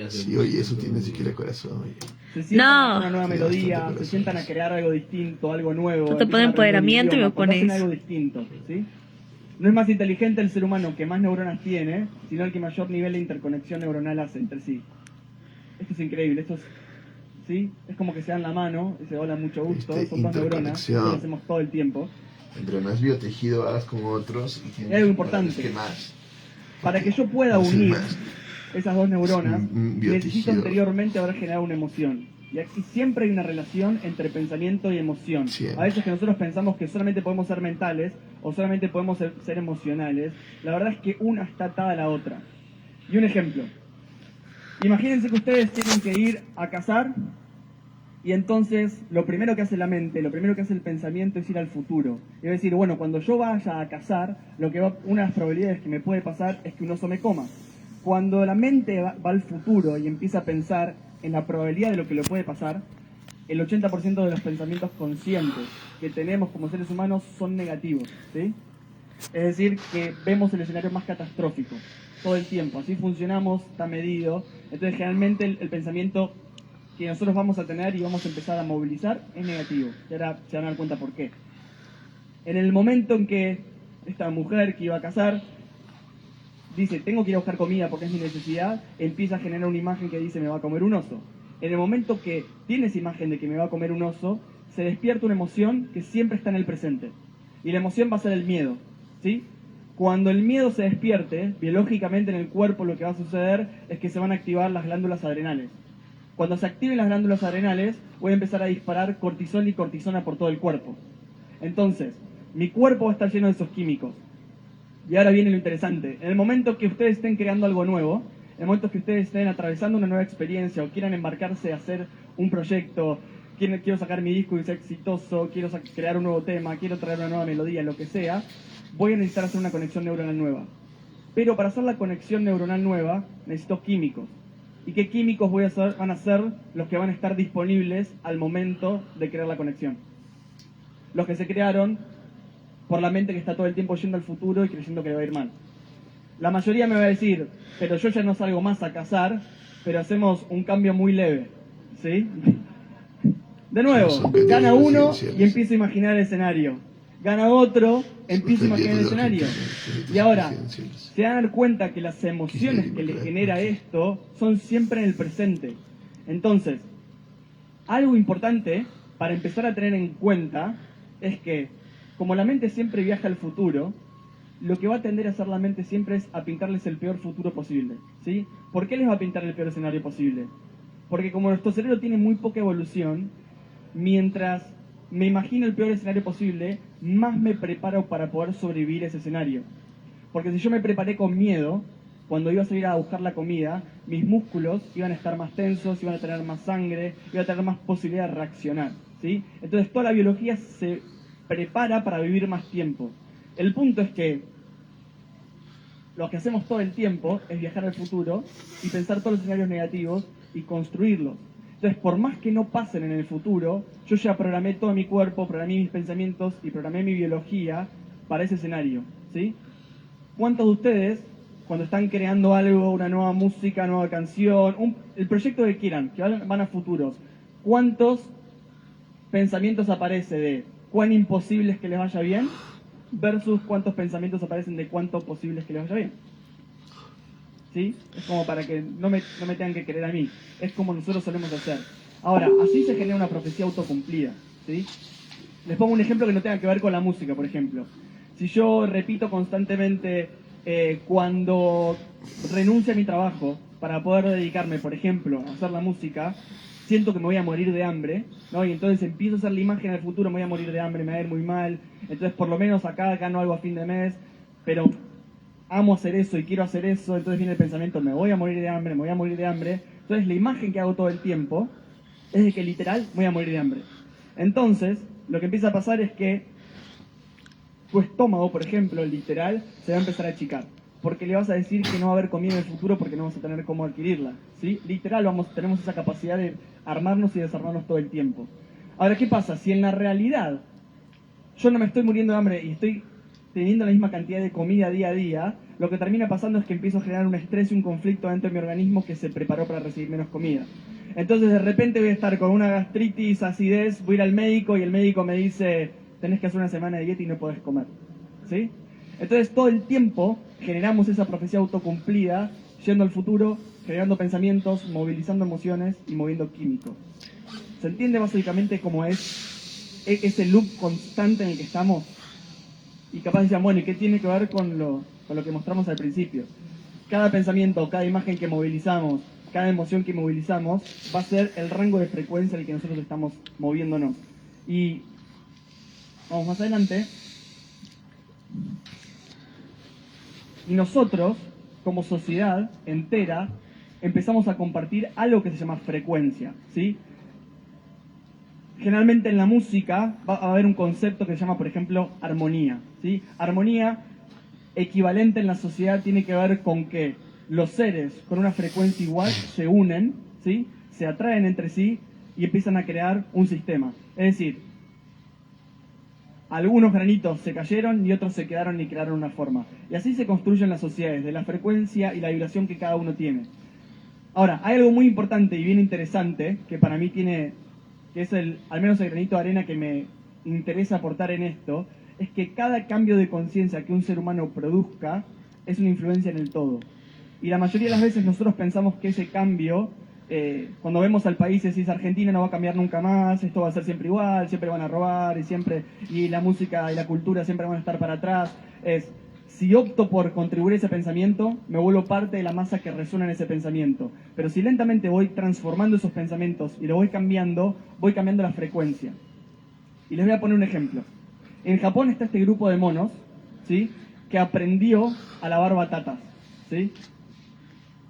Sí, oye, eso tiene siquiera corazón, oye. Se sientan a hacer una nueva melodía, se sientan a crear algo distinto, algo nuevo. Tú te pones empoderamiento y me pones... Hacen algo distinto, ¿sí? No es más inteligente el ser humano que más neuronas tiene, sino el que mayor nivel de interconexión neuronal hace entre sí. Esto es increíble, esto es... ¿Sí? Es como que se dan la mano y se hola mucho gusto, son dos neuronas, lo hacemos todo el tiempo. Entre más biotejido hagas con otros y es algo importante. Para que yo pueda unir esas dos neuronas, necesito anteriormente haber generado una emoción. Y aquí siempre hay una relación entre pensamiento y emoción. A veces que nosotros pensamos que solamente podemos ser mentales o solamente podemos ser emocionales, la verdad es que una está atada a la otra. Y un ejemplo. Imagínense que ustedes tienen que ir a cazar y entonces lo primero que hace la mente, lo primero que hace el pensamiento es ir al futuro. Es decir, bueno, cuando yo vaya a cazar, una de las probabilidades que me puede pasar es que un oso me coma. Cuando la mente va al futuro y empieza a pensar en la probabilidad de lo que le puede pasar, el 80% de los pensamientos conscientes que tenemos como seres humanos son negativos, ¿sí? Es decir, que vemos el escenario más catastrófico todo el tiempo. Así funcionamos, está medido. Entonces, generalmente el pensamiento que nosotros vamos a tener y vamos a empezar a movilizar es negativo. Y ahora se van a dar cuenta por qué. En el momento en que esta mujer que iba a cazar dice, tengo que ir a buscar comida porque es mi necesidad, empieza a generar una imagen que dice, me va a comer un oso. En el momento que tiene esa imagen de que me va a comer un oso, se despierta una emoción que siempre está en el presente. Y la emoción va a ser el miedo, ¿sí? Cuando el miedo se despierte, biológicamente en el cuerpo lo que va a suceder es que se van a activar las glándulas adrenales. Cuando se activen las glándulas adrenales, voy a empezar a disparar cortisol y cortisona por todo el cuerpo. Entonces, mi cuerpo va a estar lleno de esos químicos. Y ahora viene lo interesante. En el momento que ustedes estén creando algo nuevo, en el momento que ustedes estén atravesando una nueva experiencia o quieran embarcarse a hacer un proyecto, quiero sacar mi disco y ser exitoso, quiero crear un nuevo tema, quiero traer una nueva melodía, lo que sea, voy a necesitar hacer una conexión neuronal nueva. Pero para hacer la conexión neuronal nueva, necesito químicos. ¿Y qué químicos van a ser los que van a estar disponibles al momento de crear la conexión? Los que se crearon por la mente que está todo el tiempo yendo al futuro y creyendo que le va a ir mal. La mayoría me va a decir, pero yo ya no salgo más a cazar, pero hacemos un cambio muy leve, ¿sí? De nuevo, gana uno y empieza a imaginar el escenario. Gana otro, empieza a imaginar el escenario. Y ahora, se van a dar cuenta que las emociones que le genera esto son siempre en el presente. Entonces, algo importante para empezar a tener en cuenta es que, como la mente siempre viaja al futuro, lo que va a tender a hacer la mente siempre es a pintarles el peor futuro posible, ¿sí? ¿Por qué les va a pintar el peor escenario posible? Porque como nuestro cerebro tiene muy poca evolución, mientras me imagino el peor escenario posible, más me preparo para poder sobrevivir ese escenario. Porque si yo me preparé con miedo, cuando iba a salir a buscar la comida, mis músculos iban a estar más tensos, iban a tener más sangre, iban a tener más posibilidad de reaccionar, ¿sí? Entonces toda la biología se prepara para vivir más tiempo. El punto es que lo que hacemos todo el tiempo es viajar al futuro y pensar todos los escenarios negativos y construirlos. Entonces, por más que no pasen en el futuro, yo ya programé todo mi cuerpo, programé mis pensamientos y programé mi biología para ese escenario, ¿sí? ¿Cuántos de ustedes, cuando están creando algo, una nueva música, nueva canción, el proyecto que quieran, que van a futuros, cuántos pensamientos aparece de cuán imposible es que les vaya bien versus cuántos pensamientos aparecen de cuánto posible es que les vaya bien? ¿Sí? Es como para que no me tengan que creer a mí. Es como nosotros solemos hacer. Ahora, así se genera una profecía autocumplida, ¿sí? Les pongo un ejemplo que no tenga que ver con la música, por ejemplo. Si yo repito constantemente, Cuando renuncio a mi trabajo para poder dedicarme, por ejemplo, a hacer la música, siento que me voy a morir de hambre, ¿no? Y entonces empiezo a hacer la imagen del futuro, me voy a morir de hambre, me va a ir muy mal, entonces por lo menos acá gano algo a fin de mes, pero amo hacer eso y quiero hacer eso, entonces viene el pensamiento, me voy a morir de hambre, me voy a morir de hambre. Entonces la imagen que hago todo el tiempo es de que literal me voy a morir de hambre. Entonces, lo que empieza a pasar es que tu estómago, por ejemplo, literal, se va a empezar a achicar. Porque le vas a decir que no va a haber comida en el futuro porque no vas a tener cómo adquirirla, ¿sí? Literal, tenemos esa capacidad de armarnos y desarmarnos todo el tiempo. Ahora, ¿qué pasa? Si en la realidad yo no me estoy muriendo de hambre y estoy teniendo la misma cantidad de comida día a día, lo que termina pasando es que empiezo a generar un estrés y un conflicto dentro de mi organismo que se preparó para recibir menos comida. Entonces, de repente voy a estar con una gastritis, acidez, voy a ir al médico y el médico me dice, tenés que hacer una semana de dieta y no podés comer, ¿sí? Entonces todo el tiempo generamos esa profecía autocumplida, yendo al futuro, generando pensamientos, movilizando emociones y moviendo químicos. ¿Se entiende básicamente cómo es ese loop constante en el que estamos? Y capaz decían, bueno, ¿y qué tiene que ver con lo que mostramos al principio? Cada pensamiento, cada imagen que movilizamos, cada emoción que movilizamos, va a ser el rango de frecuencia en el que nosotros estamos moviéndonos. Y vamos más adelante. Y nosotros, como sociedad entera, empezamos a compartir algo que se llama frecuencia, ¿sí? Generalmente en la música va a haber un concepto que se llama, por ejemplo, armonía, ¿sí? Armonía equivalente en la sociedad tiene que ver con que los seres con una frecuencia igual se unen, ¿sí? Se atraen entre sí y empiezan a crear un sistema. Es decir, algunos granitos se cayeron y otros se quedaron y crearon una forma. Y así se construyen las sociedades, de la frecuencia y la vibración que cada uno tiene. Ahora, hay algo muy importante y bien interesante que para mí tiene, que es al menos el granito de arena que me interesa aportar en esto, es que cada cambio de conciencia que un ser humano produzca es una influencia en el todo. Y la mayoría de las veces nosotros pensamos que ese cambio, cuando vemos al país y decís Argentina no va a cambiar nunca más, esto va a ser siempre igual, siempre van a robar y la música y la cultura siempre van a estar para atrás, si opto por contribuir a ese pensamiento, me vuelvo parte de la masa que resuena en ese pensamiento. Pero si lentamente voy transformando esos pensamientos y lo voy cambiando la frecuencia. Y les voy a poner un ejemplo. En Japón está este grupo de monos, ¿sí? Que aprendió a lavar batatas, ¿sí?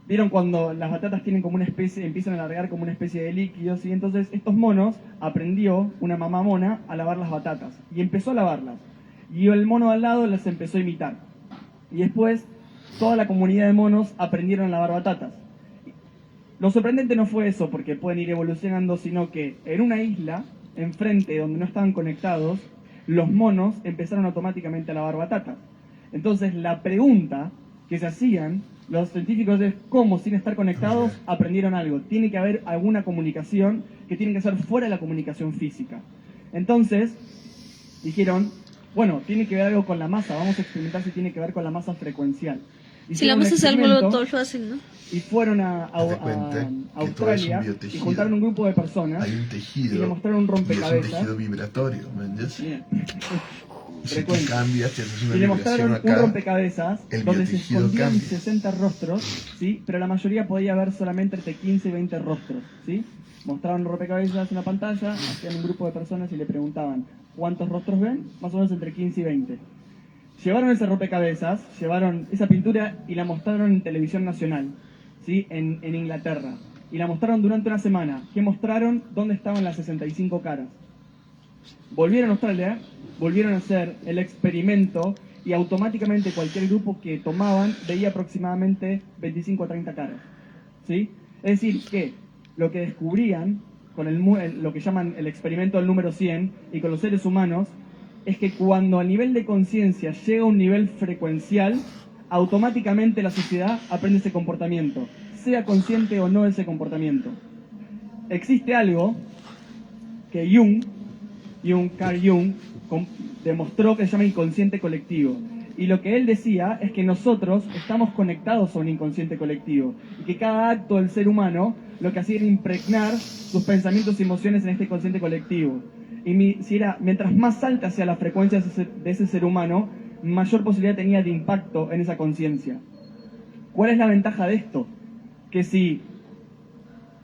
¿Vieron cuando las batatas tienen como una especie, empiezan a largar como una especie de líquidos? Y entonces estos monos aprendió, una mamá mona, a lavar las batatas. Y empezó a lavarlas. Y el mono de al lado las empezó a imitar. Y después toda la comunidad de monos aprendieron a lavar batatas. Lo sorprendente no fue eso, porque pueden ir evolucionando, sino que en una isla, enfrente, donde no estaban conectados, los monos empezaron automáticamente a lavar batatas. Entonces la pregunta que se hacían los científicos es cómo, sin estar conectados, aprendieron algo. Tiene que haber alguna comunicación que tiene que ser fuera de la comunicación física. Entonces, dijeron, bueno, tiene que ver algo con la masa, vamos a experimentar si tiene que ver con la masa frecuencial. Si la masa es algo, todos lo hacen, ¿no? Y fueron a Australia y juntaron un grupo de personas. Hay un tejido, y le mostraron un rompecabezas. Y es un tejido vibratorio, ¿me entiendes? Si tú Frecuencia. cambias, si haces una Y le vibración mostraron acá, un rompecabezas el donde se biotejido escondían cambia. 60 rostros, ¿sí? Pero la mayoría podía ver solamente entre 15 y 20 rostros, ¿sí? Mostraban un rompecabezas en la pantalla, hacían un grupo de personas y le preguntaban ¿cuántos rostros ven? Más o menos entre 15 y 20. Llevaron ese rompecabezas, llevaron esa pintura y la mostraron en televisión nacional, ¿sí? En Inglaterra. Y la mostraron durante una semana. ¿Qué mostraron? ¿Dónde estaban las 65 caras? Volvieron a Australia, volvieron a hacer el experimento y automáticamente cualquier grupo que tomaban veía aproximadamente 25 a 30 caras, ¿sí? Es decir, que lo que descubrían con lo que llaman el experimento del número 100 y con los seres humanos es que cuando a nivel de conciencia llega a un nivel frecuencial, automáticamente la sociedad aprende ese comportamiento, sea consciente o no de ese comportamiento. Existe algo que Carl Jung demostró que se llama inconsciente colectivo. Y lo que él decía es que nosotros estamos conectados a un inconsciente colectivo. Y que cada acto del ser humano lo que hacía era impregnar sus pensamientos y emociones en este inconsciente colectivo. Y mientras más alta sea la frecuencia de ese ser humano, mayor posibilidad tenía de impacto en esa conciencia. ¿Cuál es la ventaja de esto? Que si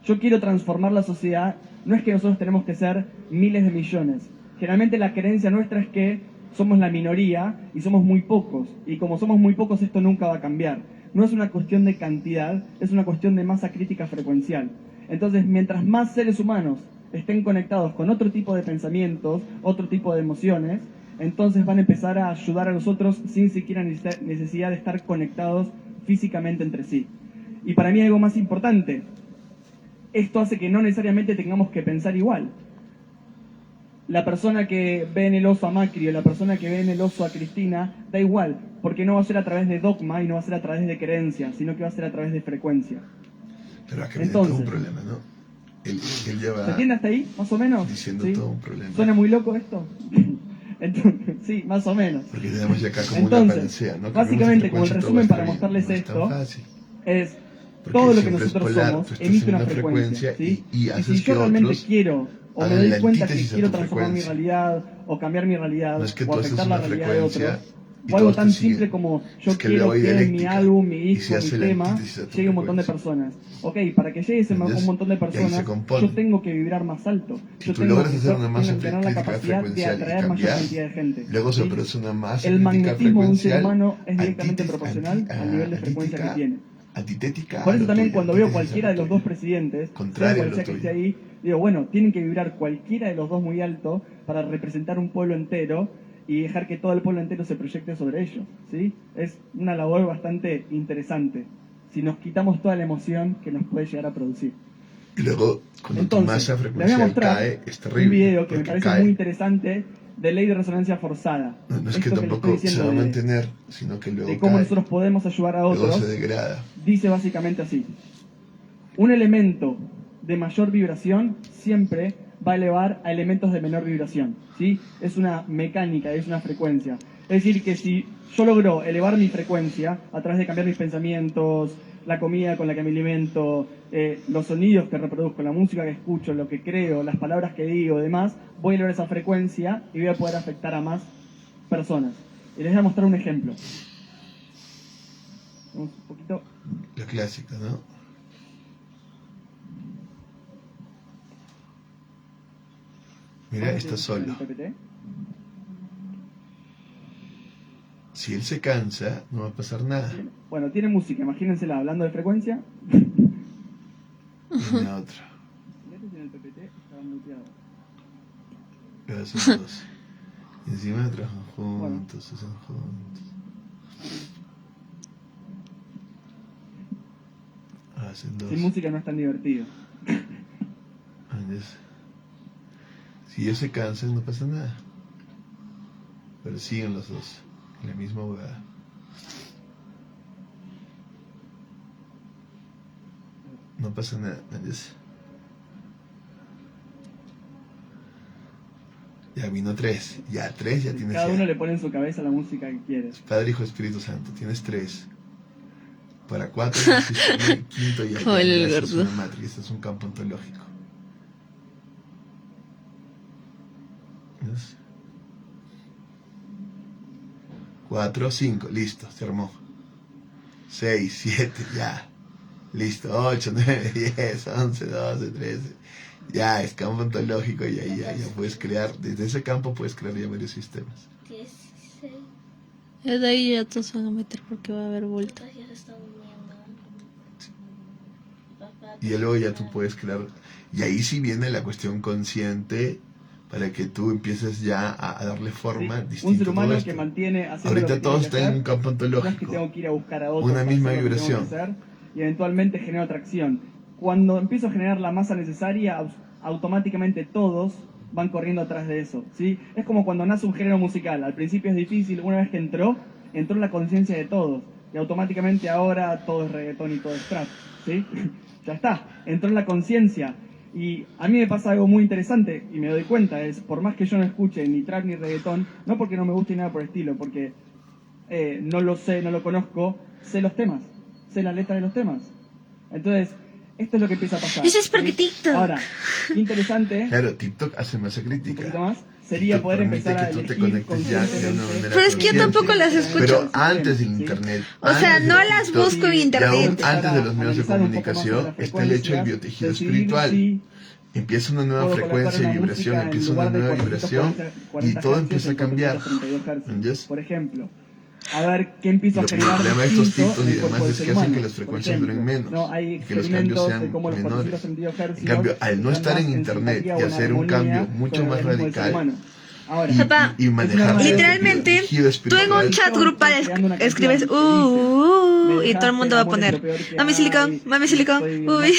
yo quiero transformar la sociedad, no es que nosotros tenemos que ser miles de millones. Generalmente la creencia nuestra es que somos la minoría y somos muy pocos. Y como somos muy pocos, esto nunca va a cambiar. No es una cuestión de cantidad, es una cuestión de masa crítica frecuencial. Entonces, mientras más seres humanos estén conectados con otro tipo de pensamientos, otro tipo de emociones, entonces van a empezar a ayudar a los otros sin siquiera necesidad de estar conectados físicamente entre sí. Y para mí algo más importante, esto hace que no necesariamente tengamos que pensar igual. La persona que ve en el oso a Macri o la persona que ve en el oso a Cristina, da igual, porque no va a ser a través de dogma y no va a ser a través de creencia, sino que va a ser a través de frecuencia. Pero acá viene todo un problema, ¿no? Él lleva... ¿Se entiende hasta ahí, más o menos? Diciendo ¿Sí? todo un problema. ¿Suena muy loco esto? Entonces, sí, más o menos. Porque tenemos ya acá como una panacea, ¿no? Básicamente, como el resumen para mostrarles esto, es todo lo que nosotros somos emite una frecuencia, ¿sí? Y si yo realmente quiero, o me doy cuenta que quiero transformar mi realidad, o cambiar mi realidad, o afectar la realidad de otros, o algo tan simple como yo quiero que en mi álbum, mi disco, mi tema, llegue un montón de personas. Ok, para que llegue un montón de personas, yo tengo que vibrar más alto. Yo tengo que tener la capacidad de atraer mayor cantidad de gente. Luego se produce una masa el magnetismo de un ser humano es directamente proporcional al nivel de frecuencia que tiene. Antitética. Por eso también cuando veo cualquiera de los dos presidentes, sea cual sea que esté ahí, digo, bueno, tienen que vibrar cualquiera de los dos muy alto para representar un pueblo entero y dejar que todo el pueblo entero se proyecte sobre ellos, ¿sí? Es una labor bastante interesante, si nos quitamos toda la emoción que nos puede llegar a producir. Y luego, cuando tu masa frecuencial les voy a mostrar cae, es terrible. Un video que me parece muy interesante de ley de resonancia forzada. No es que tampoco se va a mantener, sino que luego de cómo cae, nosotros podemos ayudar a otros. luego se degrada. Dice básicamente así: un elemento de mayor vibración siempre va a elevar a elementos de menor vibración, ¿sí? Es una mecánica, es una frecuencia. Es decir, que si yo logro elevar mi frecuencia a través de cambiar mis pensamientos, la comida con la que me alimento, los sonidos que reproduzco, la música que escucho, lo que creo, las palabras que digo y demás, voy a elevar esa frecuencia y voy a poder afectar a más personas. Y les voy a mostrar un ejemplo. Vamos un poquito. La clásica, ¿no? Mira, está solo. Si él se cansa, no va a pasar nada. Bueno, tiene música, imagínensela hablando de frecuencia. Tiene otra. En el PPT estaba muteado. Son dos. Y encima trabajan juntos, hacen juntos. Hacen dos. Sin música no es tan divertido. Si ellos se cansan, no pasa nada. Pero siguen los dos en la misma jugada. No pasa nada. Ya vino tres. Ya tres ya tienes. Cada uno le pone en su cabeza la música que quiere. Padre, Hijo, Espíritu Santo. Tienes tres. Para cuatro, el quinto ya. Esto es una matriz, esto es un campo ontológico. 4, 5, listo, se armó. 6, 7, ya. Listo, 8, 9, 10, 11, 12, 13. Ya, es campo ontológico y ahí ya puedes crear, desde ese campo puedes crear ya varios sistemas. 16. De ahí ya todos van a meter porque va a haber vuelta. Ya se está durmiendo. Y luego ya tú puedes crear, y ahí sí viene la cuestión consciente para que tú empieces ya a darle forma distinta. Un ser humano que mantiene ahorita todos están en un campo ontológico. No es que tengo que ir a buscar a otro una misma vibración. Y eventualmente genero atracción. Cuando empiezo a generar la masa necesaria, automáticamente todos van corriendo atrás de eso, ¿sí? Es como cuando nace un género musical. Al principio es difícil, una vez que entró en la conciencia de todos. Y automáticamente ahora todo es reggaetón y todo es trap, ¿sí? Ya está, entró en la conciencia. Y a mí me pasa algo muy interesante, y me doy cuenta, es por más que yo no escuche ni trap ni reggaetón, no porque no me guste ni nada por el estilo, porque no lo sé, no lo conozco, sé los temas, sé la letra de los temas. Entonces, esto es lo que empieza a pasar. Eso es porque TikTok. Ahora, interesante. Claro, TikTok hace masa crítica. Un poquito más. sería poder permite empezar a que tú te elegir conectes ya de una conscientemente. manera Pero es que yo consciente. tampoco las escucho. Pero antes del internet. O sea, antes no del las TikTok, busco en y internet. aún antes de los medios de Analizar un poco más comunicación las está el hecho del frecuencias, biotejido decidir espiritual. si Empieza una nueva puedo colocar frecuencia y una vibración, música en empieza una lugar de nueva 440 vibración y todo hercios empieza a en cambiar. 432 hercios. ¿Entiendes? Por ejemplo, a ver qué empieza a Lo que generar problema de estos distinto TikToks en y el cuerpo demás del es ser que hacen humano. que las Por frecuencias ejemplo, duren menos ¿no? Hay y que los cambios experimentos sean de cómo los menores. 432 hercios En cambio, al no están estar en más internet simpatía y o en hacer un armonía cambio mucho con más el ritmo del ser radical humano. Ahora, Papá, y manejar literalmente, tú en un chat grupal escribes y todo el mundo va a poner mami silicón, mami silicón, mami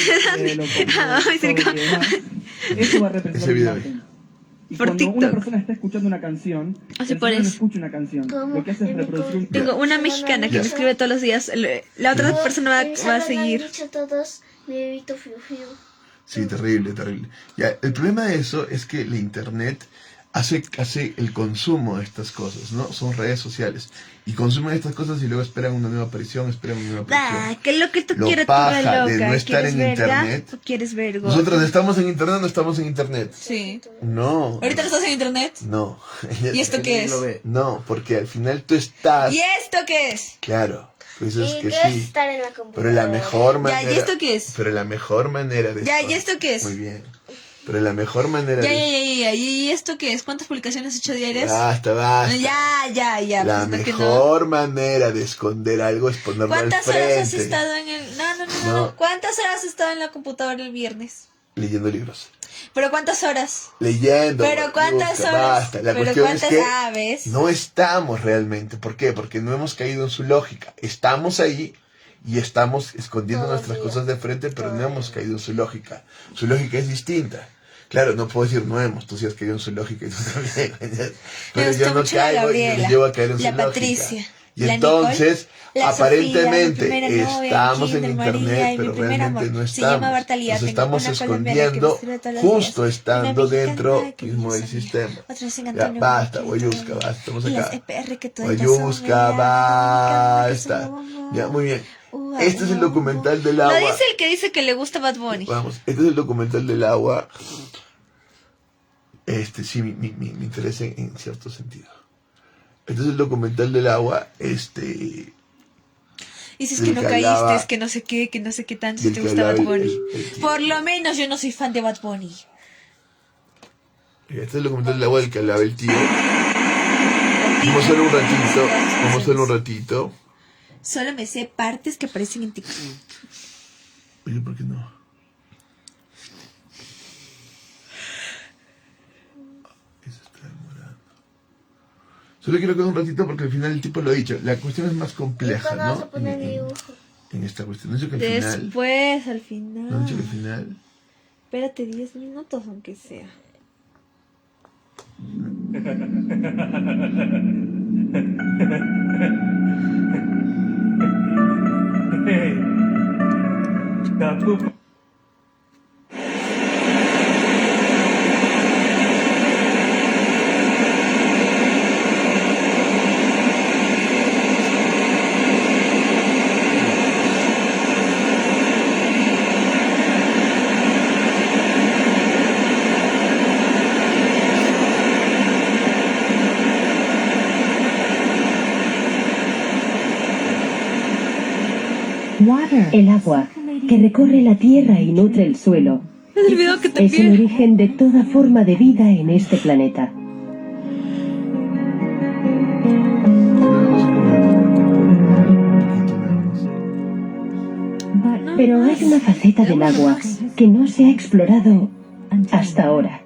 silicón. Eso va a representar Ese una video. imagen. Y Por cuando una TikTok. persona está escuchando una canción, Así el por cerebro no eso. escucha una canción. Lo que hace es reproducir un Tengo una mexicana que me escribe todos los días. La otra persona va a seguir. Han dicho todos, mi bebito fiu fiu. Sí, terrible, terrible. Ya, el problema de eso es que la internet hace el consumo de estas cosas, ¿no? Son redes sociales. Y consumen estas cosas y luego esperan una nueva aparición, esperan una nueva aparición. ¿Qué es lo que tú Lo quieres, paja turra de loca? no estar ¿Quieres en verga internet. o quieres vergo? Nosotros estamos en internet o no estamos en internet. Sí. No. ¿Ahorita no estás en internet? No. ¿Y esto qué es? No, porque al final tú estás. ¿Y esto qué es? Claro. Pues es ¿Y que qué es sí. estar en la Pero computadora? la mejor manera. Ya, ¿y esto qué es? Pero la mejor manera de. Ya, ¿y esto qué es? Muy bien. Pero la mejor manera Ya, de. ya. ¿Y esto qué es? ¿Cuántas publicaciones has hecho diarias? Basta. Ya. La pues, ¿esto qué no? mejor manera de esconder algo es ponerlo al ¿Cuántas frente. horas has estado en el...? No. ¿Cuántas horas has estado en la computadora el viernes? Leyendo libros. ¿Pero cuántas horas? Leyendo. ¿Pero cuántas busca, horas? Basta. La ¿Pero cuestión cuántas es que aves? no estamos realmente. ¿Por qué? Porque no hemos caído en su lógica. Estamos ahí y estamos escondiendo nuestras cosas de frente, pero no hemos caído en su lógica. Su lógica es distinta. Claro, no puedo decir no hemos, tú sí has caído en su lógica y tú también. Pero yo no mucho la caigo y Gabriela, les llevo a caer en la su Patricia, lógica. Y la entonces, Nicole, la aparentemente, Sofía, mi primera novia, estamos en Kinder internet, María, y mi pero primer realmente amor. no Se llama estamos. Bartalía, Nos tengo estamos una colombiana que me escondiendo escribe todos los justo días, estando una mexicana dentro que mismo yo del sabía, sistema. otra sin Ya, Antonio, basta, que Guayusca, yo- basta, estamos y las acá. EPR que tú Guayusca, basta. Ya, muy bien. Este es el documental del Lo agua. dice el que dice que le gusta Bad Bunny. Vamos, este es el documental del agua. Sí, me interesa en cierto sentido. Este es el documental del agua, Dices que del no que caíste, hablaba- es que no sé qué tanto del te que gusta Bad hablaba Bunny. el tío. Por lo menos yo no soy fan de Bad Bunny. Este es el documental del agua del que hablaba el tío. Vamos solo un ratito. Solo me sé partes que aparecen en TikTok. Oye, ¿por qué no? Eso está demorando. Solo quiero que un ratito porque al final el tipo lo ha dicho. La cuestión es más ¿Y compleja, cuándo vas a ¿no? poner mi dibujo? En esta cuestión. No he dicho que al final. Después, al final. No he dicho que al final. Espérate 10 minutos aunque sea. El agua, que recorre la tierra y nutre el suelo, Es el video que te es el pide. origen de toda forma de vida en este planeta. Pero hay una faceta del agua que no se ha explorado hasta ahora.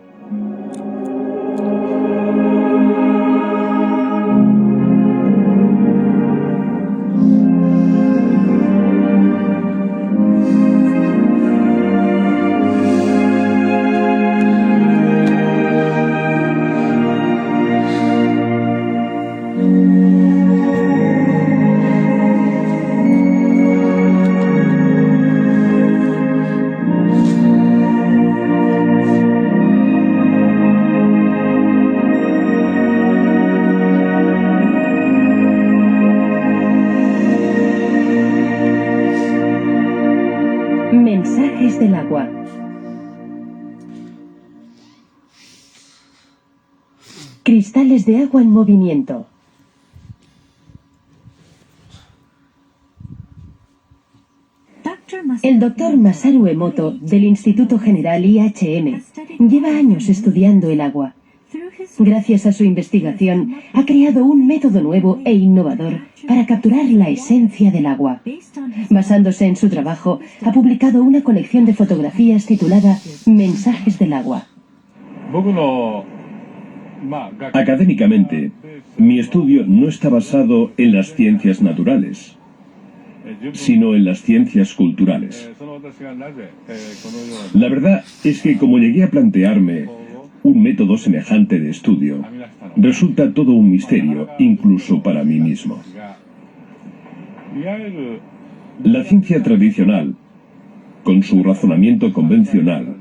Cristales de agua en movimiento. El doctor Masaru Emoto, del Instituto General IHM, lleva años estudiando el agua. Gracias a su investigación, ha creado un método nuevo e innovador para capturar la esencia del agua. Basándose en su trabajo, ha publicado una colección de fotografías titulada Mensajes del agua. Académicamente, mi estudio no está basado en las ciencias naturales, sino en las ciencias culturales. La verdad es que como llegué a plantearme un método semejante de estudio, resulta todo un misterio, incluso para mí mismo. La ciencia tradicional, con su razonamiento convencional,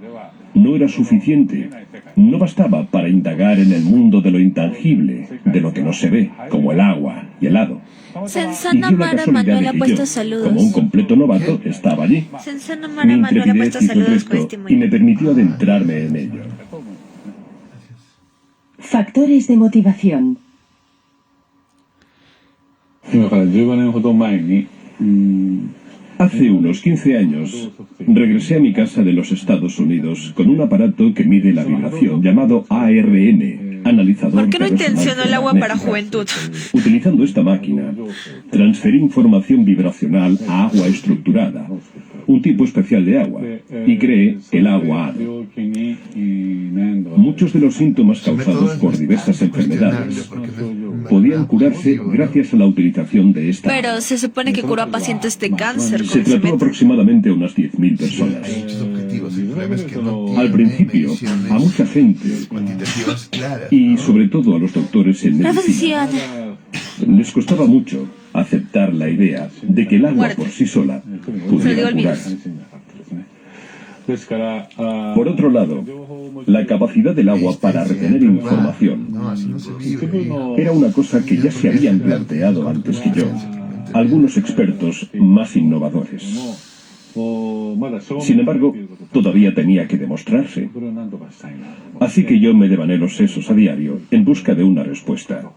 no era suficiente. No bastaba para indagar en el mundo de lo intangible, de lo que no se ve, como el agua y el hado. Sensana Mara Manuel ha puesto saludos. Como un completo novato, estaba allí. Sensana Mi Mara Manuel ha puesto intrepidez hizo saludos con fresco este y me permitió adentrarme en ello. Factores de motivación. Hace unos 15 años, regresé a mi casa de los Estados Unidos con un aparato que mide la vibración llamado ARM, analizador ¿Por qué no de resonancia intencionó el agua para magnética. juventud? Utilizando esta máquina, transferí información vibracional a agua estructurada, un tipo especial de agua, y creé el agua hado. Muchos de los síntomas causados por diversas enfermedades podían curarse gracias a la utilización de esta. Pero se supone que curó a pacientes de cáncer Se con ese trató método. aproximadamente a unas 10.000 personas. Al principio, a mucha gente, y sobre todo a los doctores en medicina, les costaba mucho aceptar la idea de que el agua por sí sola pudiera curar. Por otro lado, la capacidad del agua para retener información era una cosa que ya se habían planteado antes que yo algunos expertos más innovadores. Sin embargo, todavía tenía que demostrarse. Así que yo me devané los sesos a diario en busca de una respuesta.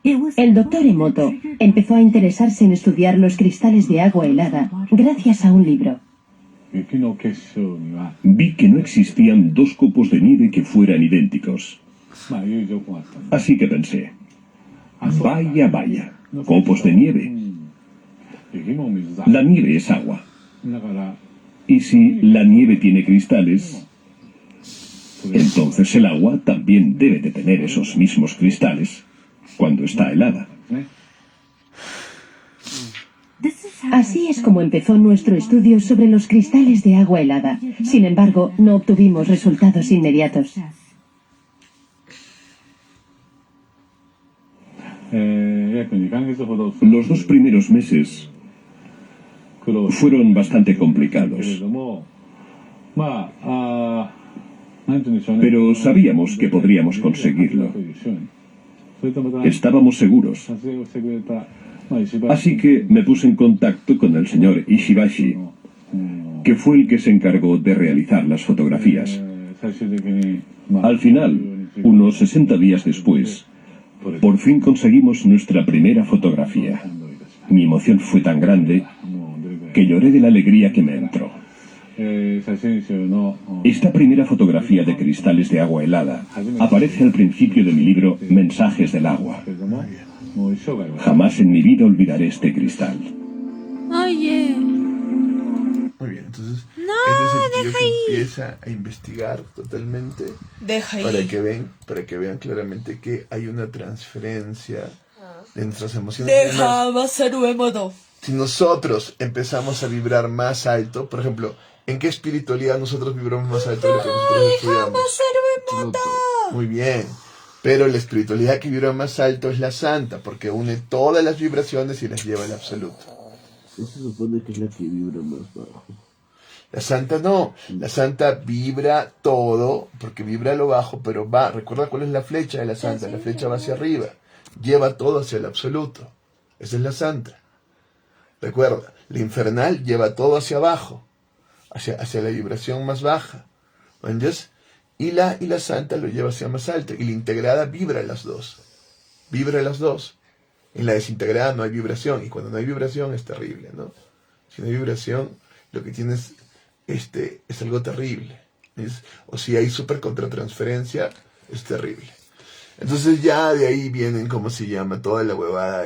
El doctor Emoto empezó a interesarse en estudiar los cristales de agua helada gracias a un libro. Vi que no existían dos copos de nieve que fueran idénticos. Así que pensé, vaya, vaya, copos de nieve. La nieve es agua. Y si la nieve tiene cristales, entonces el agua también debe de tener esos mismos cristales cuando está helada. Así es como empezó nuestro estudio sobre los cristales de agua helada. Sin embargo, no obtuvimos resultados inmediatos. Los 2 primeros meses fueron bastante complicados. Pero sabíamos que podríamos conseguirlo. Estábamos seguros. Así que me puse en contacto con el señor Ishibashi, que fue el que se encargó de realizar las fotografías. Al final, unos 60 días después, por fin conseguimos nuestra primera fotografía. Mi emoción fue tan grande que lloré de la alegría que me entró. Esta primera fotografía de cristales de agua helada aparece al principio de mi libro Mensajes del agua. Jamás en mi vida olvidaré este cristal. Oye. Muy bien, entonces este es el que empieza a investigar totalmente para que vean claramente que hay una transferencia de nuestras emociones. Si nosotros empezamos a vibrar más alto, por ejemplo, ¿en qué espiritualidad nosotros vibramos más alto de lo que nosotros estudiamos? Muy bien. Pero la espiritualidad que vibra más alto es la santa, porque une todas las vibraciones y las lleva al absoluto. Se supone que es la que vibra más bajo. La santa no, la santa vibra todo, porque vibra a lo bajo, pero va, recuerda cuál es la flecha de la santa, la flecha va hacia arriba, lleva todo hacia el absoluto. Esa es la santa. Recuerda, la infernal lleva todo hacia abajo, hacia la vibración más baja. ¿Entiendes? Y la santa lo lleva hacia más alto. Y la integrada vibra las dos. Vibra las dos. En la desintegrada no hay vibración. Y cuando no hay vibración es terrible, ¿no? Si no hay vibración, lo que tienes es algo terrible. O si hay super contratransferencia, es terrible. Entonces ya de ahí vienen, ¿cómo se llama? Toda la huevada,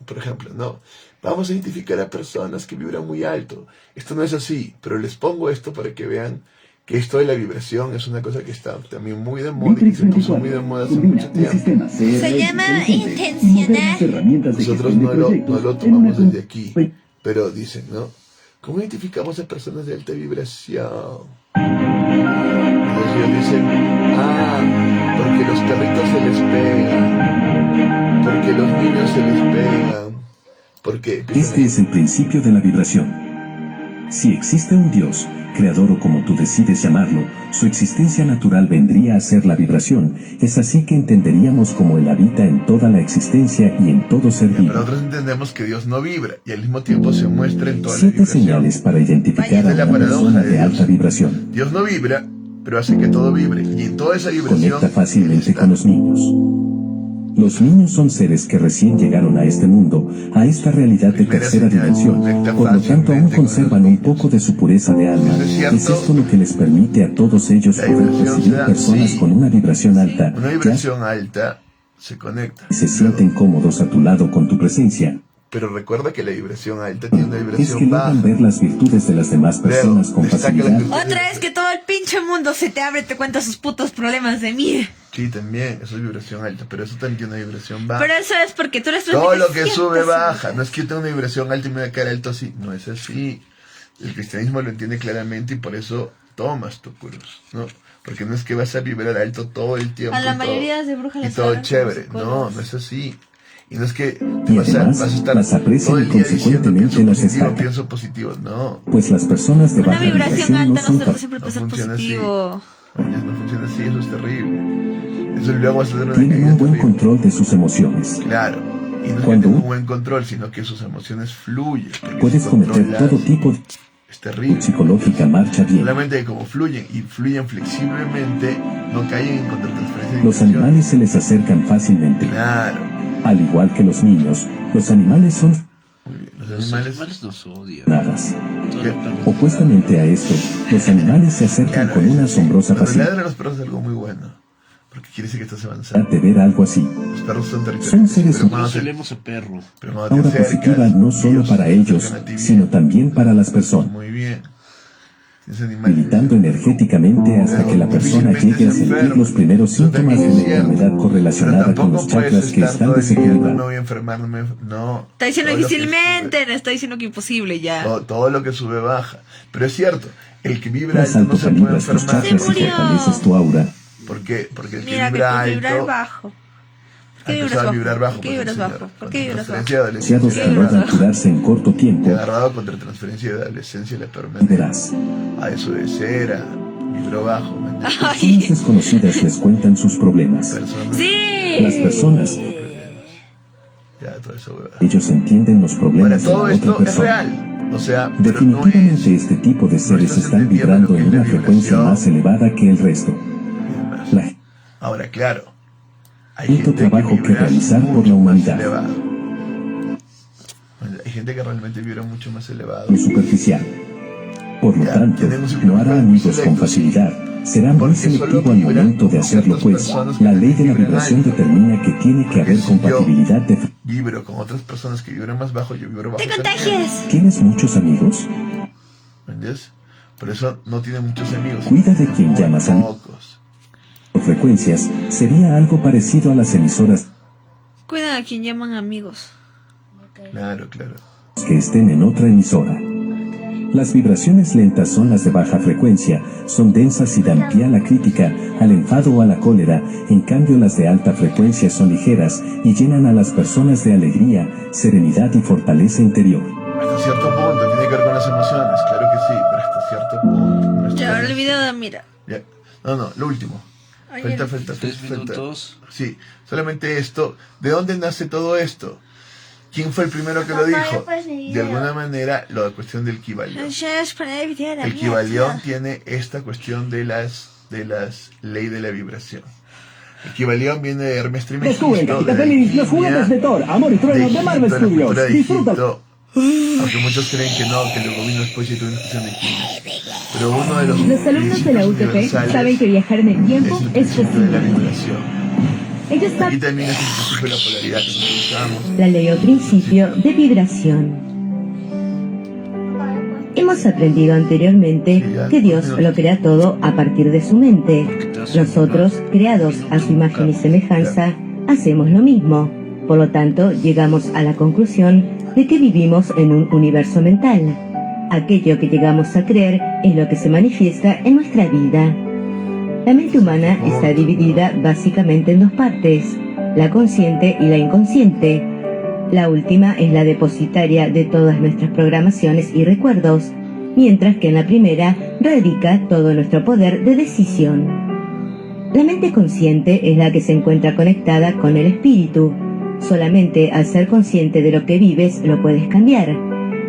por ejemplo, ¿no? Vamos a identificar a personas que vibran muy alto. Esto no es así, pero les pongo esto para que vean que esto de la vibración es una cosa que está también muy de moda y se puso muy de moda hace mucho tiempo. Se llama intencional. Nosotros no lo tomamos desde aquí, pero dicen, ¿no? ¿Cómo identificamos a personas de alta vibración? Entonces ellos dicen, porque los perritos se les pegan, porque los niños se les pegan, porque... Este es el principio de la vibración. Si existe un Dios, creador o como tú decides llamarlo, su existencia natural vendría a ser la vibración. Es así que entenderíamos cómo Él habita en toda la existencia y en todo ser vivo. Pero nosotros entendemos que Dios no vibra y al mismo tiempo se muestra en toda la 7 vibración. señales para identificar a una persona de alta vibración. Dios no vibra, pero hace que todo vibre. Y en toda esa vibración... Conecta fácilmente con los niños. Los niños son seres que recién llegaron a este mundo, a esta realidad de tercera dimensión, por lo tanto aún conservan un poco de su pureza de alma. Es esto lo que les permite a todos ellos poder percibir personas con una vibración alta, una vibración alta se conecta. y se sienten cómodos a tu lado con tu presencia. Pero recuerda que la vibración alta tiene una Es que vibración baja. logran ver las virtudes de las demás personas con facilidad. Otra vez que todo el pinche mundo se te abre y te cuenta sus putos problemas de mí. Sí, también, eso es vibración alta, pero eso también tiene una vibración baja. Pero eso es porque tú eres Todo lo que sube baja. No es que yo tenga una vibración alta y me voy a caer alto así. No es así. El cristianismo lo entiende claramente y por eso tomas tu cruz, ¿no? Porque no es que vas a vibrar alto todo el tiempo. A la mayoría de brujas y les todo hablan chévere. como No, no es así. Y no es que Y vas además, a estar las aprecian todo y el día diciendo consecuentemente las destacan. pienso positivo. No. Pues las personas de una baja vibración vibración no alta son no se siempre puede ser funciona así. positivo. No funciona así, eso es terrible. Eso luego vas a tener una tienen caída un buen terrible. control de sus emociones. Claro. Y no es que Cuando tenga un buen control, sino que sus emociones fluyen. porque puedes si cometer controlas, todo tipo de es terrible. psicológica marcha bien. Solamente que como fluyen y fluyen flexiblemente, no caen en contratransferencia de Los vibración. animales se les acercan fácilmente. Claro. Al igual que los niños, los animales son Los animales nos odian. nadas. Opuestamente a esto, los animales se acercan con una asombrosa Cuando facilidad ladran a los perros es algo muy bueno. Porque quiere decir que estás avanzando. de ver algo así. Los perros son Son territoriales. seres pero cuando te- Solemos a perro. pero cuando te aura acercas, positiva no solo ellos para se ellos, acercan a ti bien. sino también para las personas, Muy bien. Ese animal militando energéticamente hasta que la persona llegue a sentir los primeros síntomas de la enfermedad correlacionada con los chakras que están No me desequilibrados. voy a enfermar, no. Está diciendo Todo lo que difícilmente, no está diciendo que imposible ya. todo lo que sube baja. Pero es cierto, el que vibra Más alto no alto se puede calibras tus enfermar. Se chakras y murió. fortaleces tu aura. ¿Por qué? Porque el que Mira que vibra tú vibras alto bajo. ¿Por qué empezó vibras a vibrar bajo. ¿Por qué pues, vibras el bajo? señor, ¿Por qué vibras bajo? transferencia de Demasiados adolescencia. que logran curarse en corto tiempo, Te agarrado contra transferencia de adolescencia le permanece. verás. A eso de cera, vibró bajo. ¿me entiendes? Personas desconocidas les cuentan sus problemas. Personas, Sí. Las personas, ya, todo eso, huevada. ellos entienden los Ahora, problemas de la todo otra esto es persona. real. O sea, pero no Definitivamente es. este tipo de seres estás están entendiendo vibrando lo que en es la una frecuencia vibración. más elevada que el resto. La Ahora, claro. Hay Tanto gente trabajo que vibra realizar por mucho la más humanidad. elevado. Hay gente que realmente vibra mucho más elevado. y superficial. Por lo Ya, tanto, tienen un no hará muy amigos con selecto, facilidad. Será muy Porque selectivo solo al vibran momento de con hacerlo, ciertas pues personas que la ley de la vibran vibración alto. determina que tiene que haber si yo compatibilidad de... Vibro con otras personas que vibran más bajo, yo vibro bajo. ¡Te también. contagias! ¿Tienes muchos amigos? ¿Me entiendes? Por eso no tiene muchos amigos. Cuida de quien Muy llamas amigo. pocos. Por frecuencias, sería algo parecido a las emisoras Cuida a quien llaman amigos. Claro, claro. que estén en otra emisora. Las vibraciones lentas son las de baja frecuencia, son densas y dan pie a la crítica, al enfado o a la cólera. En cambio, las de alta frecuencia son ligeras y llenan a las personas de alegría, serenidad y fortaleza interior. Hasta cierto punto tiene que ver con las emociones, claro que sí, pero hasta cierto punto. No está Ya, ahora el bien. video, mira. Ya. No, lo último. Ay, Falta. 3 minutos. Sí, solamente esto. ¿De dónde nace todo esto? ¿Quién fue el primero que lo dijo? De alguna manera, la cuestión del Kibalión. El Kibalión tiene esta cuestión de las de las ley de la vibración. Equivalión viene de Hermes Descubre en Trismegisto, Cajita Feliz los juguetes de Thor, Amor y Trueno de Marvel Egipto, la Studios. cultura de Disfruta. Egipto, aunque muchos creen que no, que el gobierno después tuvo una cuestión de China. Pero uno de Los alumnos de la UTP saben que viajar en el tiempo es de la posible. vibración. Ellos Aquí saben también es el principio de la polaridad que nosotros usamos. La ley o principio de vibración. Hemos aprendido anteriormente que Dios lo crea todo a partir de su mente. Nosotros, creados a su imagen y semejanza, hacemos lo mismo. Por lo tanto, llegamos a la conclusión de que vivimos en un universo mental. Aquello que llegamos a creer es lo que se manifiesta en nuestra vida. La mente humana está dividida básicamente en dos partes, la consciente y la inconsciente. La última es la depositaria de todas nuestras programaciones y recuerdos, mientras que en la primera radica todo nuestro poder de decisión. La mente consciente es la que se encuentra conectada con el espíritu. Solamente al ser consciente de lo que vives lo puedes cambiar.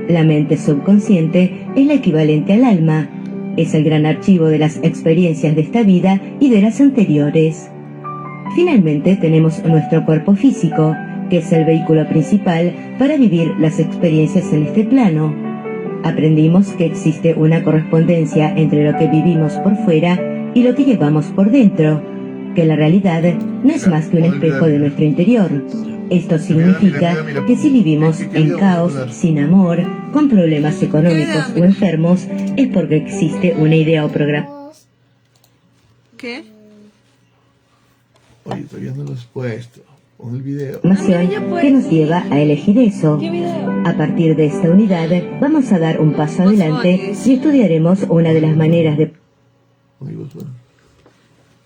La mente subconsciente es la equivalente al alma. Es el gran archivo de las experiencias de esta vida y de las anteriores. Finalmente tenemos nuestro cuerpo físico, que es el vehículo principal para vivir las experiencias en este plano. Aprendimos que existe una correspondencia entre lo que vivimos por fuera y lo que llevamos por dentro, que la realidad no es más que un espejo de nuestro interior. Esto significa que si vivimos en caos, sin amor, con problemas económicos o enfermos, es porque existe una idea o programa. ¿Qué? Oye, todavía no lo has puesto. Pon el video. Que nos lleva a elegir eso. A partir de esta unidad, vamos a dar un paso adelante y estudiaremos una de las maneras de...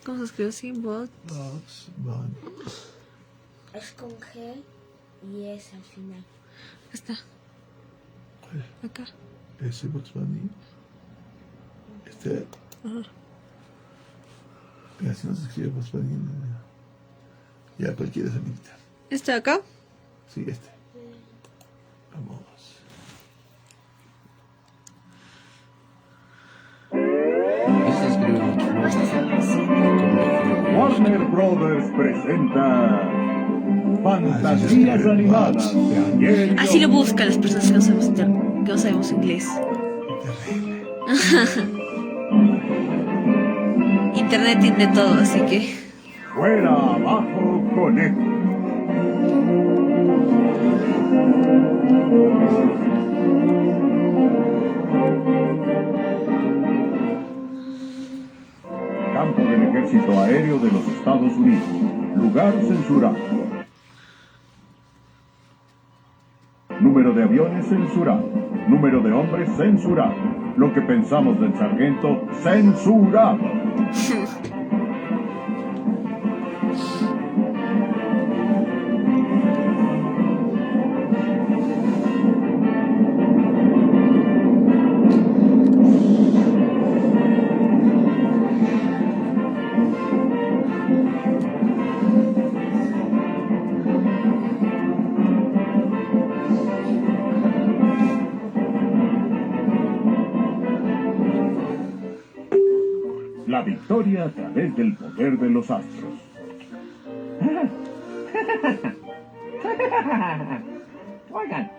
¿Cómo se escribe sin bot? Es con G y es al final. Está. Acá. Ese Bugs Bunny. Este. Ajá. Así no se escribe Bugs Bunny. Ya cualquiera se necesita. ¿Este de acá? Sí, este. Vamos. Warner Brothers presenta Fantasías animadas de ayer. Así lo buscan las personas que no sabemos inglés. Internet tiene todo, así que... Fuera, abajo, conecta. Campo del Ejército Aéreo de los Estados Unidos. Lugar censurado. Número de aviones censurado. Número de hombres censurado. Lo que pensamos del sargento censurado. La victoria a través del poder de los astros. Oigan,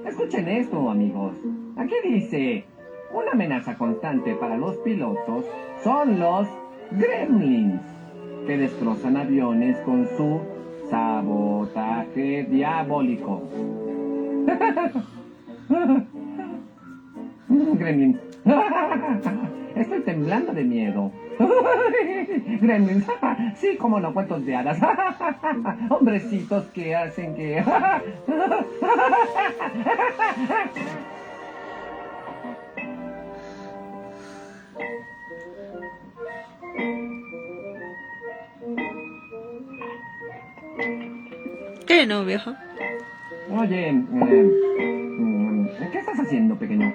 escuchen esto, amigos. Aquí dice, una amenaza constante para los pilotos son los gremlins, que destrozan aviones con su sabotaje diabólico. Gremlins. Estoy temblando de miedo. Gremlins. Sí, como no, cuentos de hadas. Hombrecitos que hacen que... ¿Qué no, viejo? Oye, ¿qué estás haciendo, pequeño?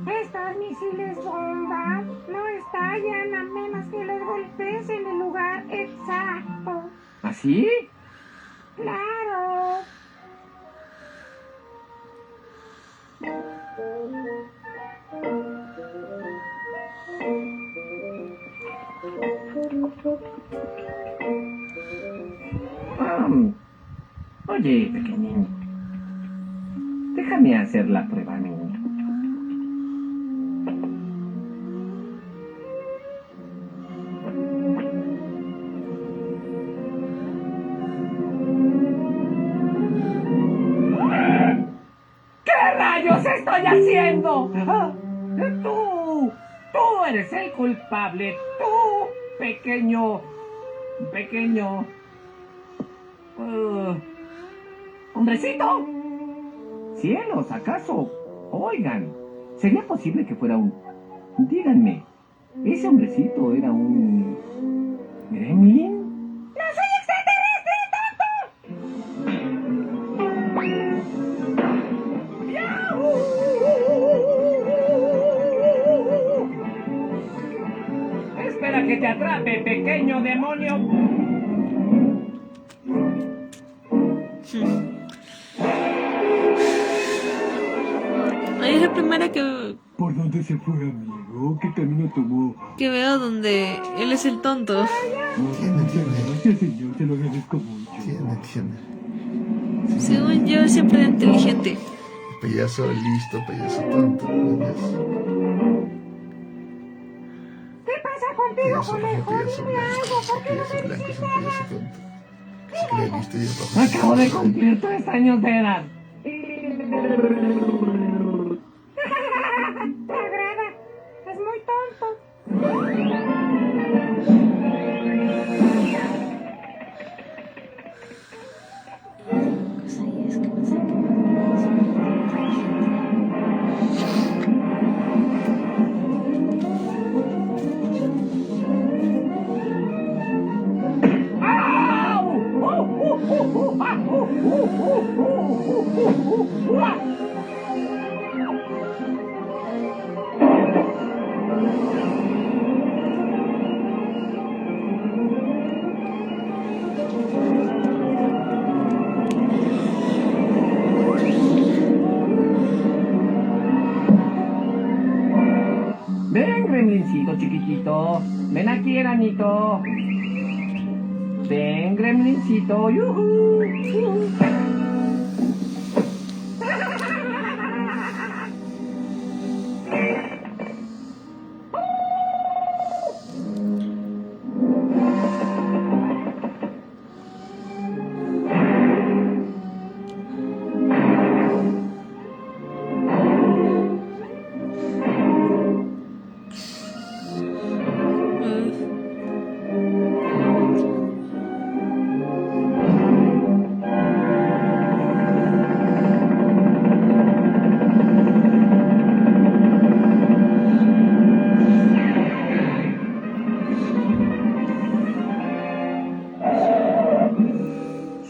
Estos misiles bomba no estallan a menos que los golpees en el lugar exacto. ¿Así? Claro. Oye, pequeñín. Déjame hacer la prueba, niño. ¿Qué rayos estoy haciendo? Tú eres el culpable. Tú, pequeño. ¿Hombrecito? Cielos, ¿acaso? Oigan, ¿sería posible que fuera un... Díganme, ¿ese hombrecito era un... gremlin? ¡No soy extraterrestre, tonto! Espera que te atrape, pequeño demonio. Es la primera que... ¿Por dónde se fue, amigo? ¿Qué camino tomó? que veo donde él es el tonto. Gracias, señor, te lo agradezco mucho. Tiene. Según yo, siempre era inteligente. Payaso listo, payaso tonto. ¿Qué pasa contigo, Payaso rojo, conejo? payaso Dime algo, ¿por qué no payaso me blanco, es dices un payaso nada? tonto. Que se cree listo y el rojo. Acabo de cumplir 3 años de edad. Te agrada. Es muy tonto. Ven, gremlincito chiquitito. Ven aquí, eranito. Ven, gremlincito. ¡Yujú!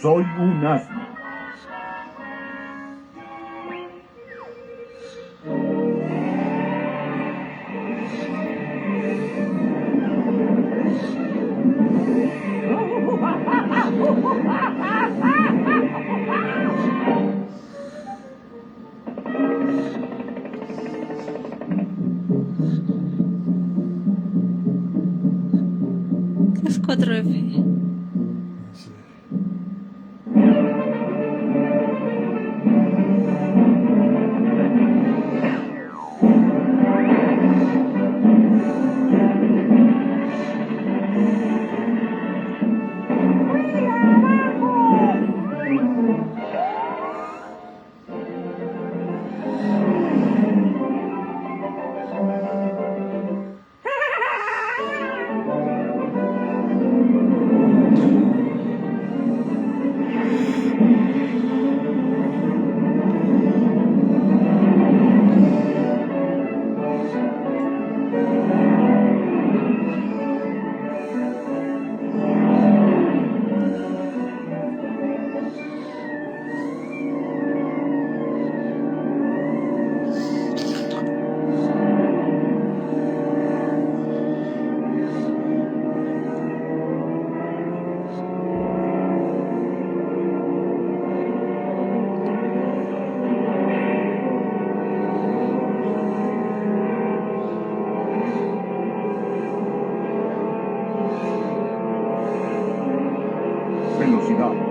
Soy un asno. Es 4F.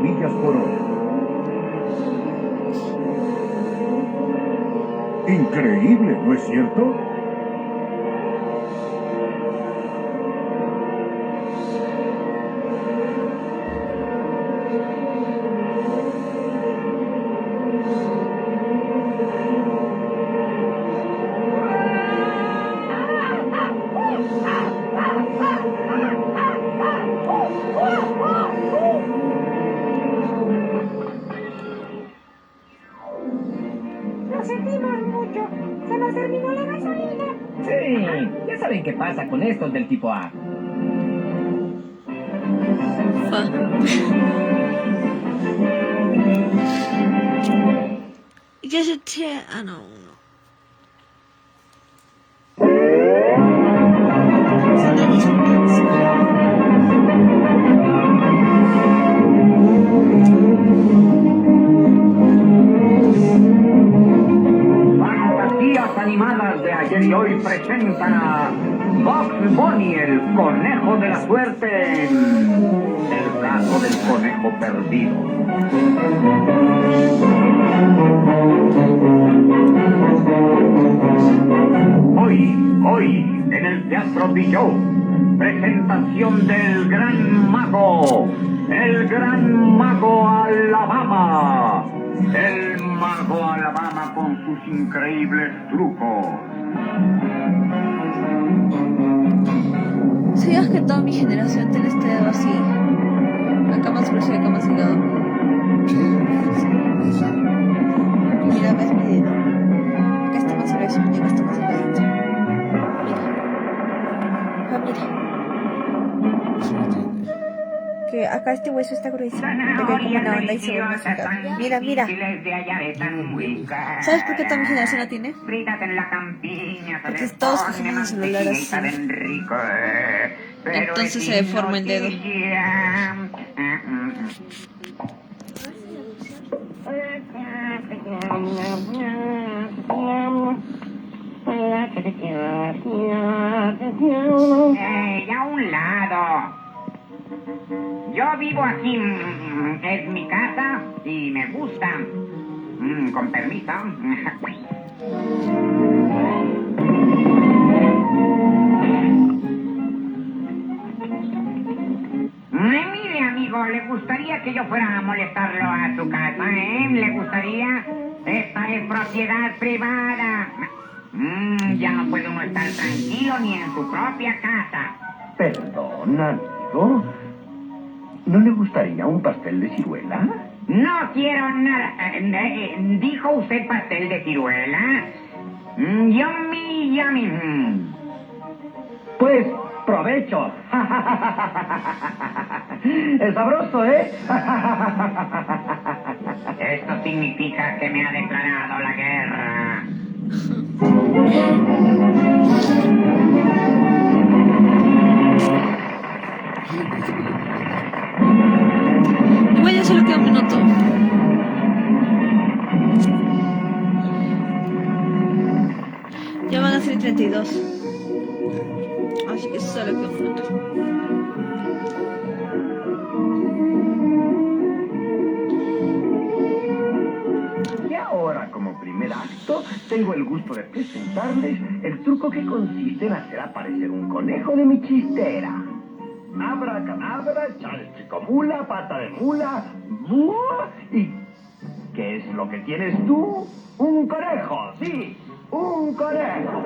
millas por hora. Increíble, ¿no es cierto? Lo sentimos mucho. Se nos terminó la gasolina. Sí, ya saben qué pasa con estos del tipo A. Ya se te... Ah, no. Fantasías animadas de ayer y hoy presentan a Bugs Bunny, el conejo de la suerte, en el caso del conejo perdido. Hoy, en el Teatro Bijou, presentación del Gran Mago, el Gran Mago Alabama. El Mago Alabama con sus increíbles trucos. ¿Sabías que toda mi generación tiene este dedo así? Acá más grueso y acá más delgado. Mira, ves mi dedo. Acá está más grueso y acá está más delgadito. Mira. Que acá este hueso está grueso, te cae como una onda y se vuelve más delgado. Mira, mira. ¿Sabes por qué toda mi generación la tiene? Porque todos cogemos el celular así. Entonces se deforma el dedo. A un lado. Yo vivo aquí, es mi casa y me gusta. Con permiso. Mire, amigo, ¿le gustaría que yo fuera a molestarlo a su casa, ¿Le gustaría? Esta es propiedad privada. Ya no puede uno estar tranquilo ni en su propia casa. Perdón, amigo. ¿No le gustaría un pastel de ciruela? No quiero nada. ¿Dijo usted pastel de ciruela? Yummy, yummy. Pues, provecho. Es sabroso, ¿eh? Esto significa que me ha declarado la guerra. Igual ya solo queda un minuto. Ya van a ser 32. Así que solo queda un minuto. Y ahora, como primer acto, tengo el gusto de presentarles el truco que consiste en hacer aparecer un conejo de mi chistera. Abracadabra, chalchicomula, pata de mula, ¡buah! ¿Y qué es lo que tienes tú? Un conejo, sí, un conejo.